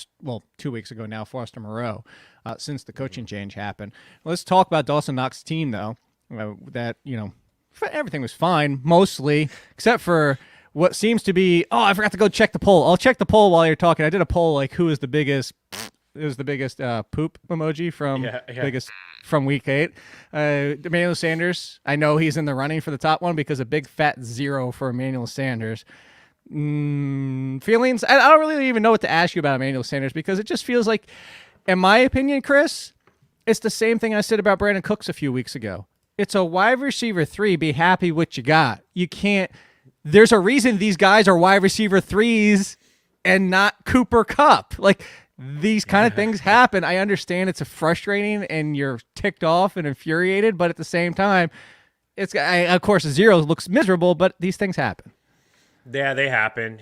2 weeks ago now, Foster Moreau, since the coaching change happened. Let's talk about Dawson Knox's team, though. Everything was fine, mostly, except for what seems to be, I forgot to go check the poll. I'll check the poll while you're talking. I did a poll, who is the biggest It was the biggest poop emoji from Yeah. biggest from week 8. Emmanuel Sanders, I know he's in the running for the top one because a big fat 0 for Emmanuel Sanders. Feelings? I don't really even know what to ask you about Emmanuel Sanders because it just feels like, in my opinion, Chris, it's the same thing I said about Brandon Cooks a few weeks ago. It's a wide receiver 3. Be happy what you got. You can't. There's a reason these guys are wide receiver 3s and not Cooper Kupp. Like, these kind of things happen. I understand it's frustrating and you're ticked off and infuriated, but at the same time, of course, a 0 looks miserable, but these things happen. Yeah, they happen.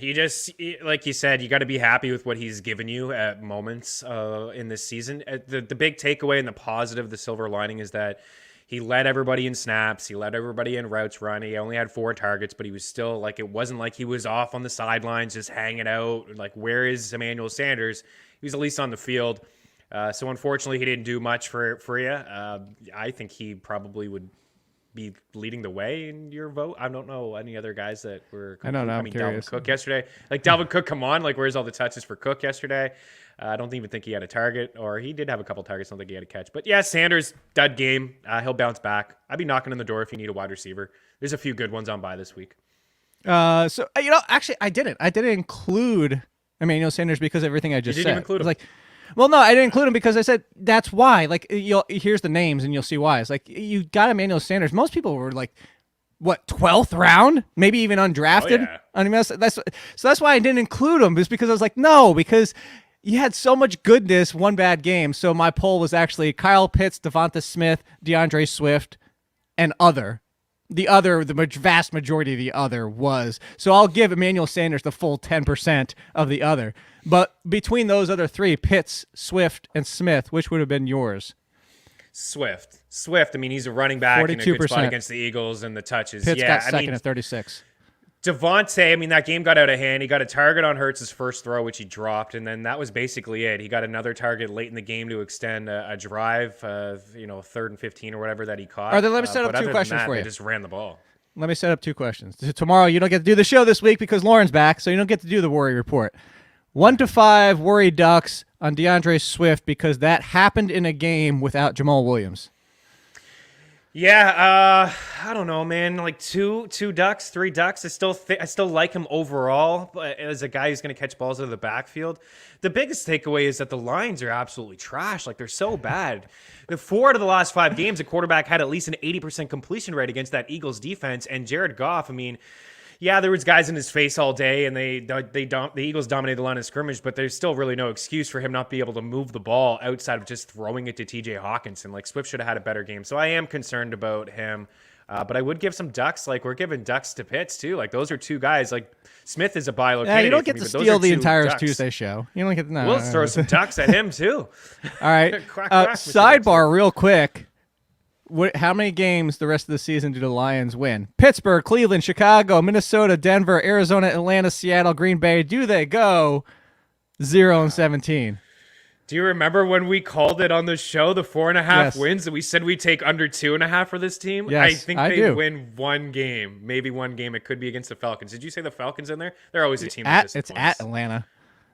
Like you said, you got to be happy with what he's given you at moments in this season. The big takeaway and the positive, the silver lining is that he led everybody in snaps. He led everybody in routes run. He only had 4 targets, but he was still like, it wasn't like he was off on the sidelines just hanging out. Like, where is Emmanuel Sanders? He was at least on the field. So unfortunately, he didn't do much for you. I think he probably would be leading the way in your vote. I don't know any other guys that were. I don't know. I I'm mean, curious. Dalvin Cook yesterday. Like, Dalvin Cook, come on. Like, where's all the touches for Cook yesterday? I don't even think he had a target, or he did have a couple targets. I don't think he had a catch. But yeah, Sanders, dud game. He'll bounce back. I'd be knocking on the door if you need a wide receiver. There's a few good ones on bye this week. Actually, I didn't include Emmanuel Sanders because of everything I just You said. didn't include him. Like, well, no, I didn't include him because I said that's why. Like, here's the names and you'll see why. It's like you got Emmanuel Sanders. Most people were like, what, 12th round, maybe even undrafted. Oh, yeah. I mean, that's why I didn't include him. Is because I was like, no, because you had so much goodness, one bad game. So my poll was actually Kyle Pitts, Devonta Smith, DeAndre Swift, and other. The vast majority of the other was. So I'll give Emmanuel Sanders the full 10% of the other. But between those other 3, Pitts, Swift, and Smith, which would have been yours? Swift. I mean, he's a running back in a good spot against the Eagles and the touches. Pitts got second at 36. Devontae, I mean, that game got out of hand. He got a target on Hurts' first throw, which he dropped, and then that was basically it. He got another target late in the game to extend a drive, 3rd and 15 or whatever that he caught. All right, then let me set up 2 questions for you. They just ran the ball. Let me set up 2 questions. Tomorrow, you don't get to do the show this week because Lauren's back, so you don't get to do the worry report. 1 to 5 worry ducks on DeAndre Swift because that happened in a game without Jamal Williams. Yeah, I don't know, man. Like 2 ducks, 3 ducks. I still like him overall, but as a guy who's going to catch balls out of the backfield. The biggest takeaway is that the Lions are absolutely trash. Like, they're so bad. The 4 out of the last 5 games, the quarterback had at least an 80% completion rate against that Eagles defense. And Jared Goff, I mean, yeah, there was guys in his face all day, and the Eagles dominated the line of scrimmage, but there's still really no excuse for him not be able to move the ball outside of just throwing it to T.J. Hawkinson. Like, Swift should have had a better game, so I am concerned about him. But I would give some ducks. Like, we're giving ducks to Pitts too. Like, those are 2 guys. Like, Smith is a buy low candidate. You don't get for me, to but steal those are the 2 entire ducks. Tuesday show. You don't get to. No, We'll throw some ducks at him too. All right. Quack, Sidebar, real quick. How many games the rest of the season do the Lions win? Pittsburgh, Cleveland, Chicago, Minnesota, Denver, Arizona, Atlanta, Seattle, Green Bay. Do they go 0-17? Do you remember when we called it on the show, the 4.5 Yes. wins, and we said we'd take under 2.5 for this team? Yes, I think I they do. win 1 game, maybe 1 game. It could be against the Falcons. Did you say the Falcons in there? They're always a team that It's disappoints. at Atlanta.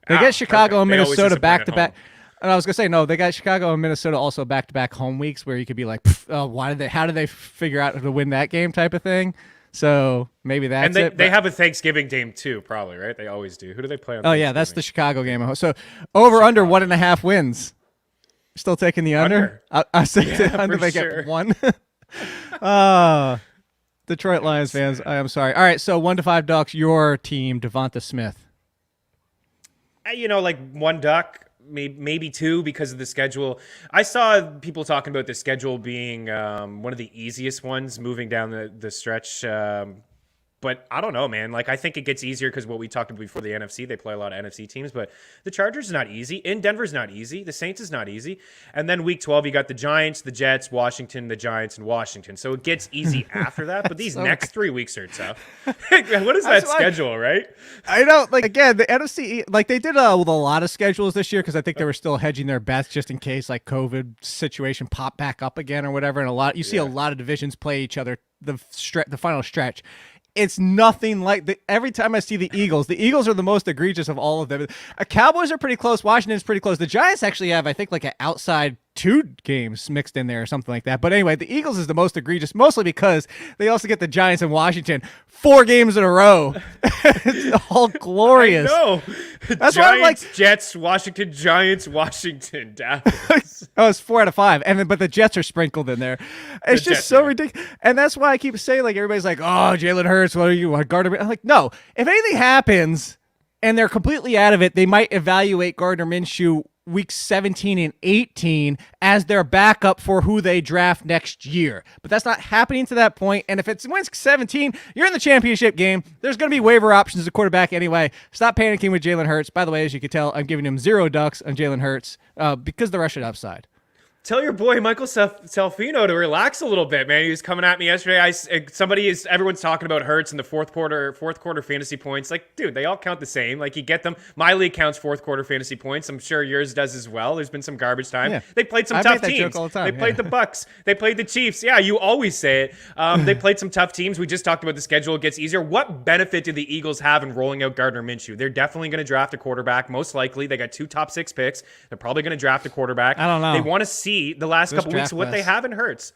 They get Chicago perfect. and They always Minnesota disappoint back at to back. home. And I was gonna say no. They got Chicago and Minnesota also back to back home weeks where you could be like, how did they figure out how to win that game type of thing? So maybe that's And it. they have a Thanksgiving game too, probably, right? They always do. Who do they play on? Oh yeah, that's the Chicago game. So over under 1.5 wins. Still taking the under. I say the under. for They sure. get 1. Detroit Lions fans, I am sorry. All right, so 1 to 5 ducks. Your team, Devonta Smith. Like 1 duck, maybe 2 because of the schedule. I saw people talking about the schedule being one of the easiest ones moving down the stretch. But I don't know, man. Like, I think it gets easier because what we talked about before the NFC, they play a lot of NFC teams, but the Chargers is not easy. In Denver's not easy. The Saints is not easy. And then week 12, you got the Giants, the Jets, Washington, the Giants, and Washington. So it gets easy after that. But these next 3 weeks are tough. What is that schedule, right? I know, like, again, the NFC, like, they did with a lot of schedules this year because I think they were still hedging their bets just in case, like, COVID situation popped back up again or whatever. And you see a lot of divisions play each other the final stretch. It's nothing like every time I see the Eagles are the most egregious of all of them. Cowboys are pretty close. Washington's pretty close. The Giants actually have, I think, like an outside 2 games mixed in there or something like that. But anyway, the Eagles is the most egregious, mostly because they also get the Giants and Washington 4 games in a row. It's all glorious. No, That's Giants, why I'm like, Jets, Washington, Giants, Washington, Dallas. oh, it's 4 out of 5, but the Jets are sprinkled in there. It's just Jets, so yeah. ridiculous, and that's why I keep saying, like, everybody's like, "Oh, Jalen Hurts, what are you, Gardner?" I'm like, no. If anything happens and they're completely out of it, they might evaluate Gardner Minshew weeks 17 and 18 as their backup for who they draft next year. But that's not happening to that point. And if it's week 17, you're in the championship game. There's going to be waiver options as a quarterback anyway. Stop panicking with Jalen Hurts. By the way, as you can tell, I'm giving him 0 ducks on Jalen Hurts because the Russian upside. Tell your boy Michael Salfino to relax a little bit, man. He was coming at me yesterday. Everyone's talking about Hurts in the fourth quarter fantasy points. Like, dude, they all count the same. Like, you get them. My league counts fourth quarter fantasy points. I'm sure yours does as well. There's been some garbage time. Yeah. They played some I tough make that teams. joke all the time, They played yeah. the Bucks. They played the Chiefs. Yeah, you always say it. They played some tough teams. We just talked about the schedule. It gets easier. What benefit do the Eagles have in rolling out Gardner Minshew? They're definitely going to draft a quarterback. Most likely, they got 2 top 6 picks. They're probably going to draft a quarterback. I don't know. They want to see the last couple weeks what they class. have in Hurts.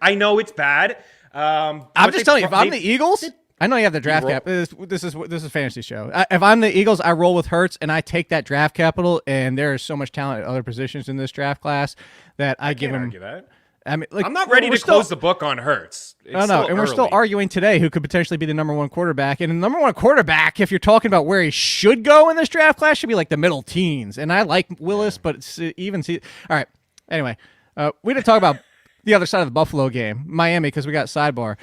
I know it's bad. I'm just telling you, if I'm the Eagles, I know you have the draft cap. This is a fantasy show. If I'm the Eagles, I roll with Hurts and I take that draft capital. And there is so much talent at other positions in this draft class that I give him. Argue that. I mean, like, I'm not ready to close the book on Hurts. And we're still arguing today who could potentially be the number 1 quarterback. And the number 1 quarterback, if you're talking about where he should go in this draft class, should be like the middle teens. And I like Willis, but it's even see. All right. Anyway, we didn't talk about the other side of the Buffalo game, Miami, because we got sidebar.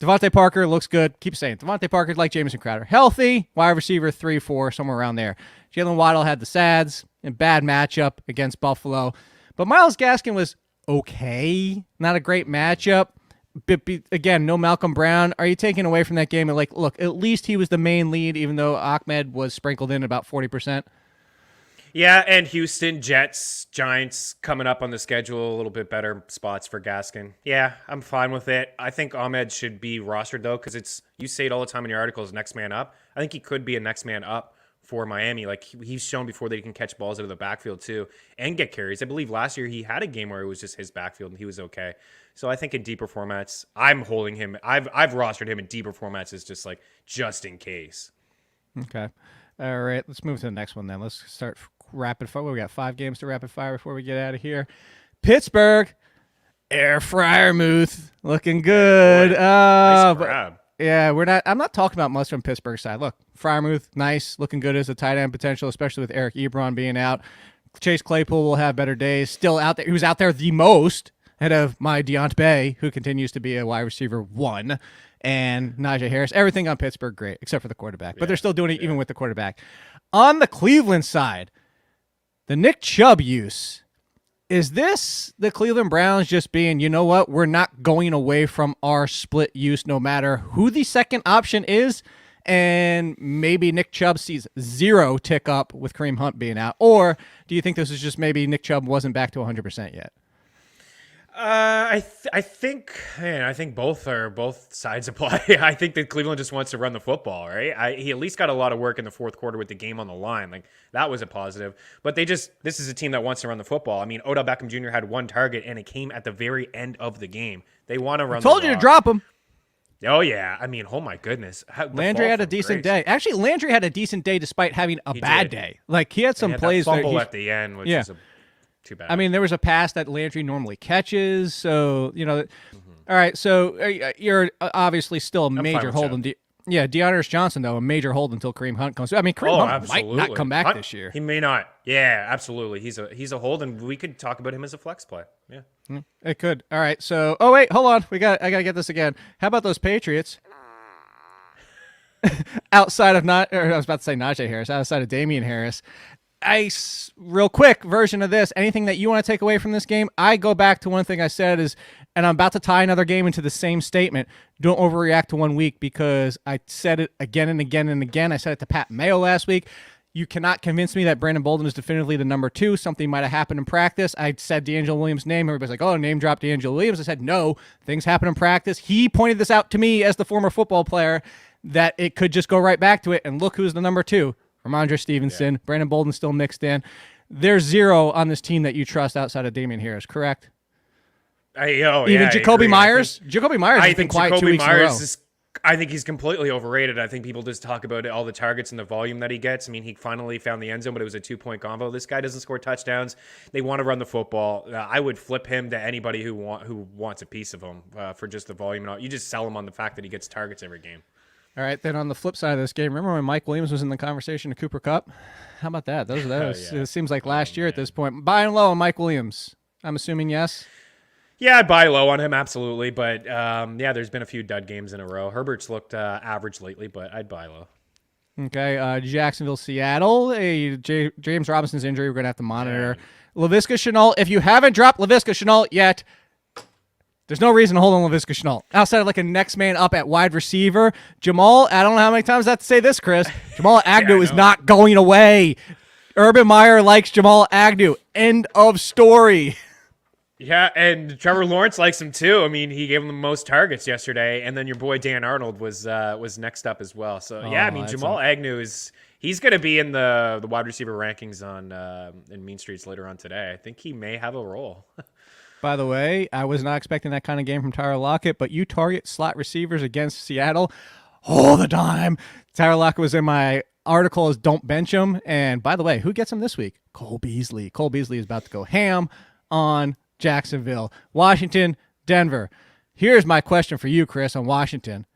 Devontae Parker looks good. Keep saying it. Devontae Parker, like Jamison Crowder, healthy, wide receiver 3-4, somewhere around there. Jalen Waddle had the sads and bad matchup against Buffalo, but Myles Gaskin was okay, not a great matchup. But again, no Malcolm Brown. Are you taking away from that game? And like, look, at least he was the main lead, even though Ahmed was sprinkled in about 40%. Yeah, and Houston, Jets, Giants coming up on the schedule, a little bit better spots for Gaskin. Yeah, I'm fine with it. I think Ahmed should be rostered, though, because you say it all the time in your articles, next man up. I think he could be a next man up for Miami. Like, he's shown before that he can catch balls out of the backfield, too, and get carries. I believe last year he had a game where it was just his backfield, and he was okay. So I think in deeper formats, I'm holding him. I've rostered him in deeper formats as just in case. Okay. All right, let's move to the next one then. Let's start rapid fire. We got 5 games to rapid fire before we get out of here. Pittsburgh, Air Fryermuth, looking good. Nice grab. Yeah, I'm not talking about much from Pittsburgh's side. Look, Fryermuth, nice, looking good as a tight end potential, especially with Eric Ebron being out. Chase Claypool will have better days. Still out there. He was out there the most, ahead of my Deontay Bay, who continues to be a wide receiver 1. And Najee Harris, everything on Pittsburgh, great, except for the quarterback. But they're still doing it even with the quarterback. On the Cleveland side, the Nick Chubb use. Is this the Cleveland Browns just being, you know what, we're not going away from our split use no matter who the second option is? And maybe Nick Chubb sees 0 tick up with Kareem Hunt being out? Or do you think this is just maybe Nick Chubb wasn't back to 100% yet? I think both sides apply. I think that Cleveland just wants to run the football, right? He at least got a lot of work in the fourth quarter with the game on the line. Like, that was a positive. But this is a team that wants to run the football. I mean, Odell Beckham Jr. had 1 target, and it came at the very end of the game. They want to run. Told you to drop him. Oh yeah, I mean, oh my goodness. Landry had a decent day. Actually, Landry had a decent day despite having a bad day. Like, he had some plays that fumble at the end, which is too bad. I mean, there was a pass that Landry normally catches. So, all right. So you're obviously still a major hold. Deontay Johnson, though, a major hold until Kareem Hunt comes. I mean, Kareem Hunt might not come back this year. He may not. Yeah, absolutely. He's a hold, and we could talk about him as a flex play. Yeah. It could. All right. So, oh, wait, hold on. I got to get this again. How about those Patriots? Outside of I was about to say Najee Harris, outside of Damian Harris. Real quick version of this, anything that you want to take away from this game, I go back to one thing I said is, and I'm about to tie another game into the same statement, don't overreact to 1 week, because I said it again and again and again. I said it to Pat Mayo last week. You cannot convince me that Brandon Bolden is definitively the number 2. Something might have happened in practice. I said D'Angelo Williams' name. Everybody's like, oh, name drop D'Angelo Williams. I said, no, things happen in practice. He pointed this out to me as the former football player that it could just go right back to it. And look who's the number 2. Ramondre Stevenson. Yeah. Brandon Bolden still mixed in. There's 0 on this team that you trust outside of Damian Harris, correct? Even Jacoby Myers? Jacoby Myers has been quiet 2 weeks in a row. I think he's completely overrated. I think people just talk about all the targets and the volume that he gets. I mean, he finally found the end zone, but it was a 2-point combo. This guy doesn't score touchdowns. They want to run the football. I would flip him to anybody who wants a piece of him for just the volume. And all. You just sell him on the fact that he gets targets every game. All right, then on the flip side of this game, remember when Mike Williams was in the conversation to Cooper Kupp? How about that? Those It seems like last year at this point. Buy and low on Mike Williams. I'm assuming yes. Yeah, I'd buy low on him, absolutely. But, there's been a few dud games in a row. Herbert's looked average lately, but I'd buy low. Okay, Jacksonville, Seattle. James Robinson's injury we're going to have to monitor. Yeah. Laviska Shenault, if you haven't dropped Laviska Shenault yet, there's no reason to hold on Laviska Shenault. Outside of like a next man up at wide receiver, Jamal, I don't know how many times I have to say this, Chris. Jamal Agnew is not going away. Urban Meyer likes Jamal Agnew. End of story. Yeah, and Trevor Lawrence likes him too. I mean, he gave him the most targets yesterday, and then your boy Dan Arnold was next up as well. So Jamal Agnew he's going to be in the wide receiver rankings in Mean Streets later on today. I think he may have a role. By the way, I was not expecting that kind of game from Tyler Lockett, but you target slot receivers against Seattle all the time. Tyler Lockett was in my article as don't bench him. And by the way, who gets him this week? Cole Beasley. Cole Beasley is about to go ham on Jacksonville. Washington, Denver. Here's my question for you, Chris, on Washington.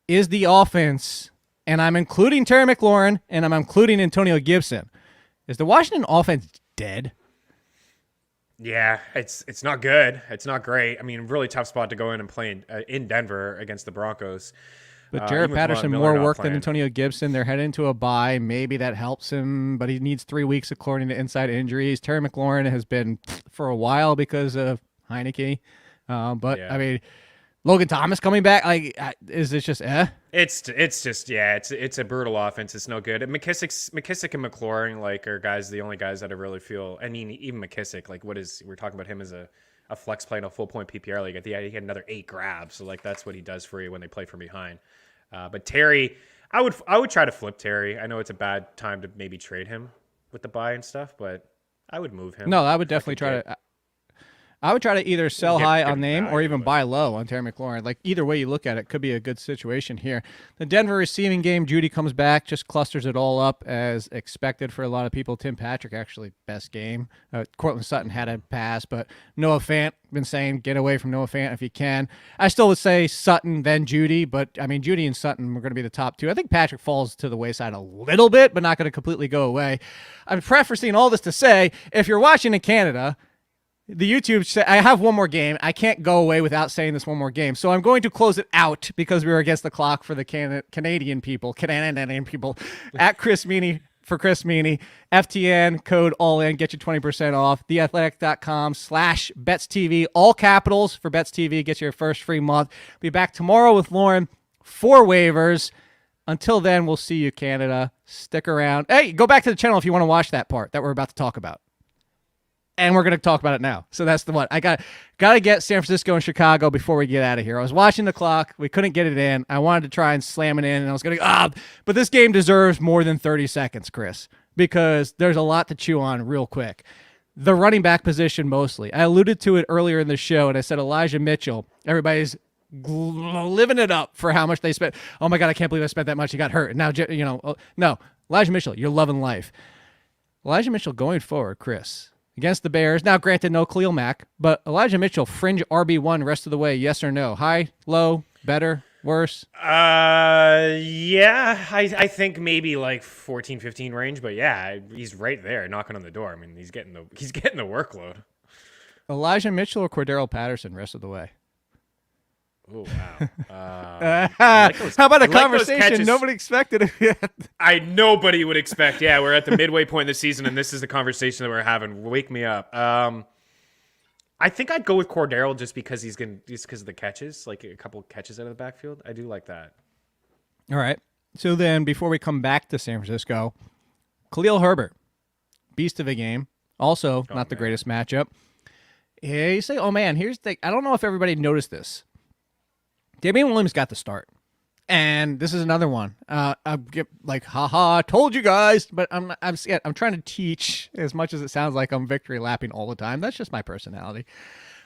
Is the offense, and I'm including Terry McLaurin, and I'm including Antonio Gibson, is the Washington offense dead? Yeah, it's not good. It's not great. I mean, really tough spot to go in and play in Denver against the Broncos. But Jared Patterson, more work than Antonio Gibson. They're heading into a bye. Maybe that helps him, but he needs 3 weeks according to inside injuries. Terry McLaurin has been for a while because of Heineke. I mean, Logan Thomas coming back. Like, is this just It's a brutal offense. It's no good. And McKissick and McLaurin are the only guys that I really feel. I mean, even McKissick, we're talking about him as a flex play in a full point PPR league. He had another 8 grabs, so that's what he does for you when they play from behind. But Terry, I would try to flip Terry. I know it's a bad time to maybe trade him with the buy and stuff, but I would move him. No, I would definitely try to. I would try to either sell high on name or even buy low on Terry McLaurin. Like, either way you look at it, could be a good situation here. The Denver receiving game, Judy comes back, just clusters it all up as expected for a lot of people. Tim Patrick, actually, best game. Cortland Sutton had a pass, but Noah Fant, been saying get away from Noah Fant if you can. I still would say Sutton, then Judy, but, I mean, Judy and Sutton were going to be the top 2. I think Patrick falls to the wayside a little bit, but not going to completely go away. I'm prefacing all this to say, if you're watching in Canada, the YouTube, I have one more game. I can't go away without saying this one more game. So I'm going to close it out because we were against the clock for the Canadian people at Chris Meaney for Chris Meaney. FTN code all in, get you 20% off. theathletic.com/BetsTV, all capitals for BetsTV, get your first free month. Be back tomorrow with Lauren for waivers. Until then, we'll see you, Canada. Stick around. Hey, go back to the channel if you want to watch that part that we're about to talk about. And we're going to talk about it now. So that's the one. I got to get San Francisco and Chicago before we get out of here. I was watching the clock. We couldn't get it in. I wanted to try and slam it in, and I was going to but this game deserves more than 30 seconds, Chris, because there's a lot to chew on real quick. The running back position mostly. I alluded to it earlier in the show, and I said Elijah Mitchell. Everybody's living it up for how much they spent. Oh, my God, I can't believe I spent that much. He got hurt. Now, no. Elijah Mitchell, you're loving life. Elijah Mitchell going forward, Chris, against the Bears. Now, granted, no Khalil Mack, but Elijah Mitchell, fringe RB1 rest of the way, yes or no? High, low, better, worse? Yeah, I think maybe 14, 15 range, but yeah, he's right there knocking on the door. I mean, he's getting the workload. Elijah Mitchell or Cordero Patterson rest of the way? Oh, wow. How about a conversation nobody expected? Nobody would expect. Yeah, we're at the midway point in the season, and this is the conversation that we're having. Wake me up. I think I'd go with Cordero just because of the catches, like a couple of catches out of the backfield. I do like that. All right. So then before we come back to San Francisco, Khalil Herbert, beast of a game. Also, not the greatest matchup. Yeah, you say, oh man, here's the. I don't know if everybody noticed this. Damian Williams got the start. And this is another one. I get like, haha, told you guys, but I'm trying to teach as much as it sounds like I'm victory lapping all the time. That's just my personality.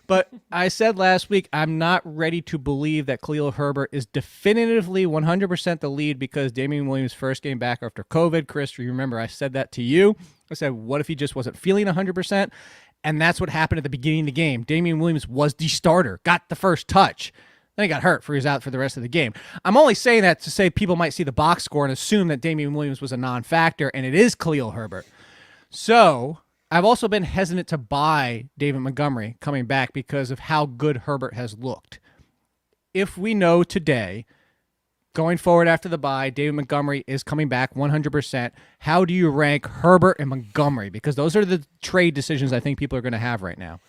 But I said last week, I'm not ready to believe that Khalil Herbert is definitively 100% the lead because Damian Williams' first game back after COVID. Chris, you remember I said that to you. I said, what if he just wasn't feeling 100%? And that's what happened at the beginning of the game. Damian Williams was the starter, got the first touch. Then he got hurt, he was out for the rest of the game. I'm only saying that to say people might see the box score and assume that Damian Williams was a non-factor, and it is Khalil Herbert. So I've also been hesitant to buy David Montgomery coming back because of how good Herbert has looked. If we know today, going forward after the bye, David Montgomery is coming back 100%, how do you rank Herbert and Montgomery? Because those are the trade decisions I think people are going to have right now.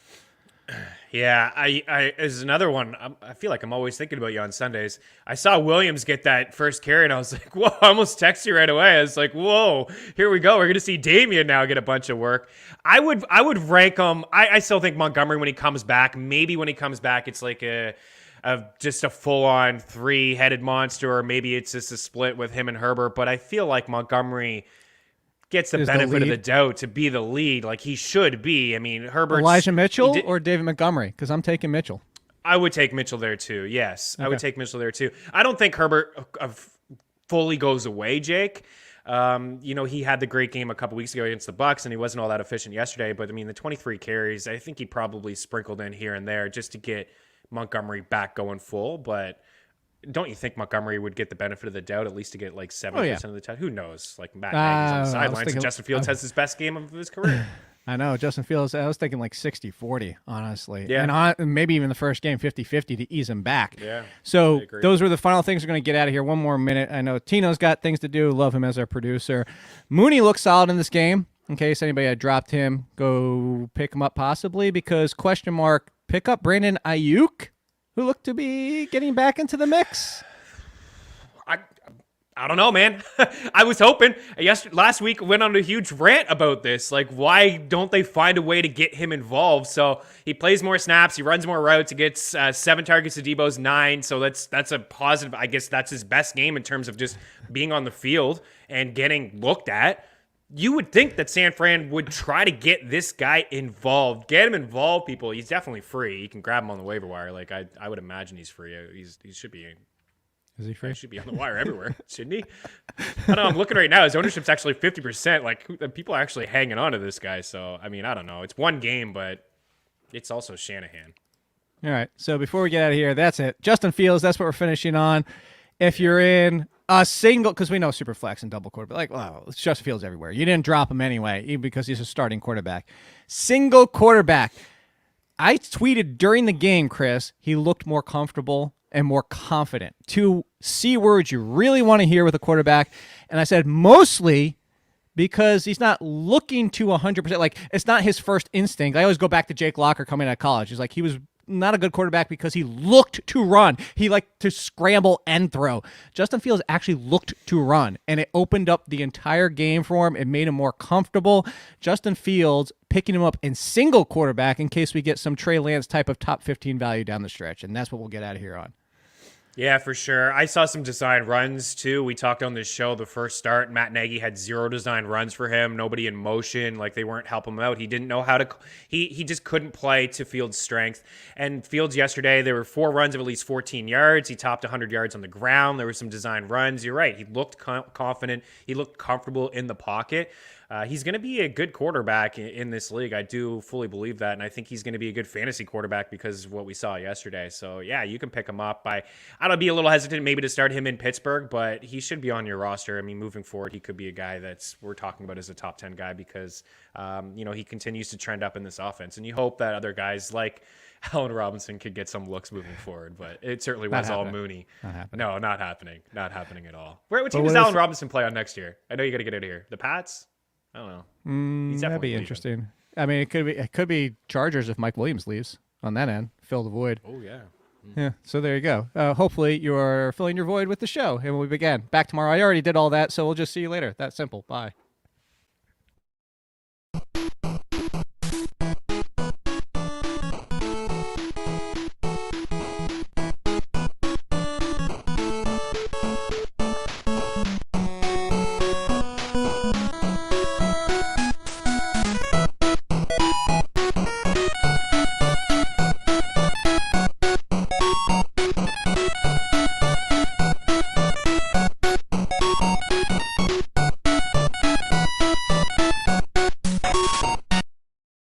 Yeah, I is another one. I feel like I'm always thinking about you on Sundays. I saw Williams get that first carry, and I was like, whoa, I almost texted you right away. I was like, whoa, here we go. We're going to see Damian now get a bunch of work. I would rank him. I still think Montgomery when he comes back, maybe when he comes back, it's like just a full-on three-headed monster, or maybe it's just a split with him and Herbert. But I feel like Montgomery gets the benefit of the doubt to be the lead like he should be. I mean, Herbert. Elijah Mitchell or David Montgomery? Because I'm taking Mitchell. I would take Mitchell there too. Yes, okay. I would take Mitchell there too. I don't think Herbert fully goes away, Jake. He had the great game a couple weeks ago against the Bucs, and he wasn't all that efficient yesterday. But I mean, the 23 carries, I think he probably sprinkled in here and there just to get Montgomery back going full. But don't you think Montgomery would get the benefit of the doubt at least to get like 70% of the time? Who knows? Like Matt Nagy's on the sidelines, and Justin Fields has his best game of his career. I know. Justin Fields, I was thinking like 60-40, honestly. Yeah. And maybe even the first game, 50-50 to ease him back. Yeah. So those were the final things we're going to get out of here. One more minute. I know Tino's got things to do. Love him as our producer. Mooney looks solid in this game. In case anybody had dropped him, go pick him up possibly because pick up Brandon Ayuk, who looked to be getting back into the mix. I don't know, man. I was hoping. Last week went on a huge rant about this. Like, why don't they find a way to get him involved? So he plays more snaps. He runs more routes. He gets 7 targets to Debo's 9. So that's a positive. I guess that's his best game in terms of just being on the field and getting looked at. You would think that San Fran would try to get this guy involved. Get him involved, people. He's definitely free. You can grab him on the waiver wire. Like, I would imagine he's free. He should be. Is he free? He should be on the wire everywhere, shouldn't he? I don't know. I'm looking right now. His ownership's actually 50%. Like, people are actually hanging on to this guy. So, I mean, I don't know. It's one game, but it's also Shanahan. All right. So before we get out of here, that's it. Justin Fields, that's what we're finishing on. If you're in a single, because we know super flex and double quarterback, like, wow, it's Justin Fields everywhere. You didn't drop him anyway, even because he's a starting quarterback. Single quarterback. I tweeted during the game, Chris, he looked more comfortable and more confident. 2 C words you really want to hear with a quarterback. And I said mostly because he's not looking to 100%. Like, it's not his first instinct. I always go back to Jake Locker coming out of college. He's like, he was not a good quarterback because he looked to run. He liked to scramble and throw. Justin Fields actually looked to run, and it opened up the entire game for him. It made him more comfortable. Justin Fields picking him up in single quarterback in case we get some Trey Lance type of top 15 value down the stretch, and that's what we'll get out of here on. Yeah, for sure. I saw some design runs, too. We talked on this show, the first start. Matt Nagy had 0 design runs for him. Nobody in motion. Like, they weren't helping him out. He didn't know how to... He just couldn't play to Fields' strength. And Fields yesterday, there were 4 runs of at least 14 yards. He topped 100 yards on the ground. There were some design runs. You're right. He looked confident. He looked comfortable in the pocket. He's going to be a good quarterback in this league. I do fully believe that, and I think he's going to be a good fantasy quarterback because of what we saw yesterday. So, yeah, you can pick him up. I'd be a little hesitant maybe to start him in Pittsburgh, but he should be on your roster. I mean, moving forward, he could be a guy we're talking about as a top 10 guy because, he continues to trend up in this offense. And you hope that other guys like Allen Robinson could get some looks moving forward, but it certainly was all Mooney. Not happening. No, not happening. Not happening at all. What team does Allen Robinson play on next year? I know you got to get out of here. The Pats? I don't know. That'd be interesting. I mean, it could be Chargers if Mike Williams leaves on that end, fill the void. Oh yeah. Yeah. So there you go. Hopefully you're filling your void with the show, and we'll begin back tomorrow. I already did all that, so we'll just see you later. That's simple. Bye.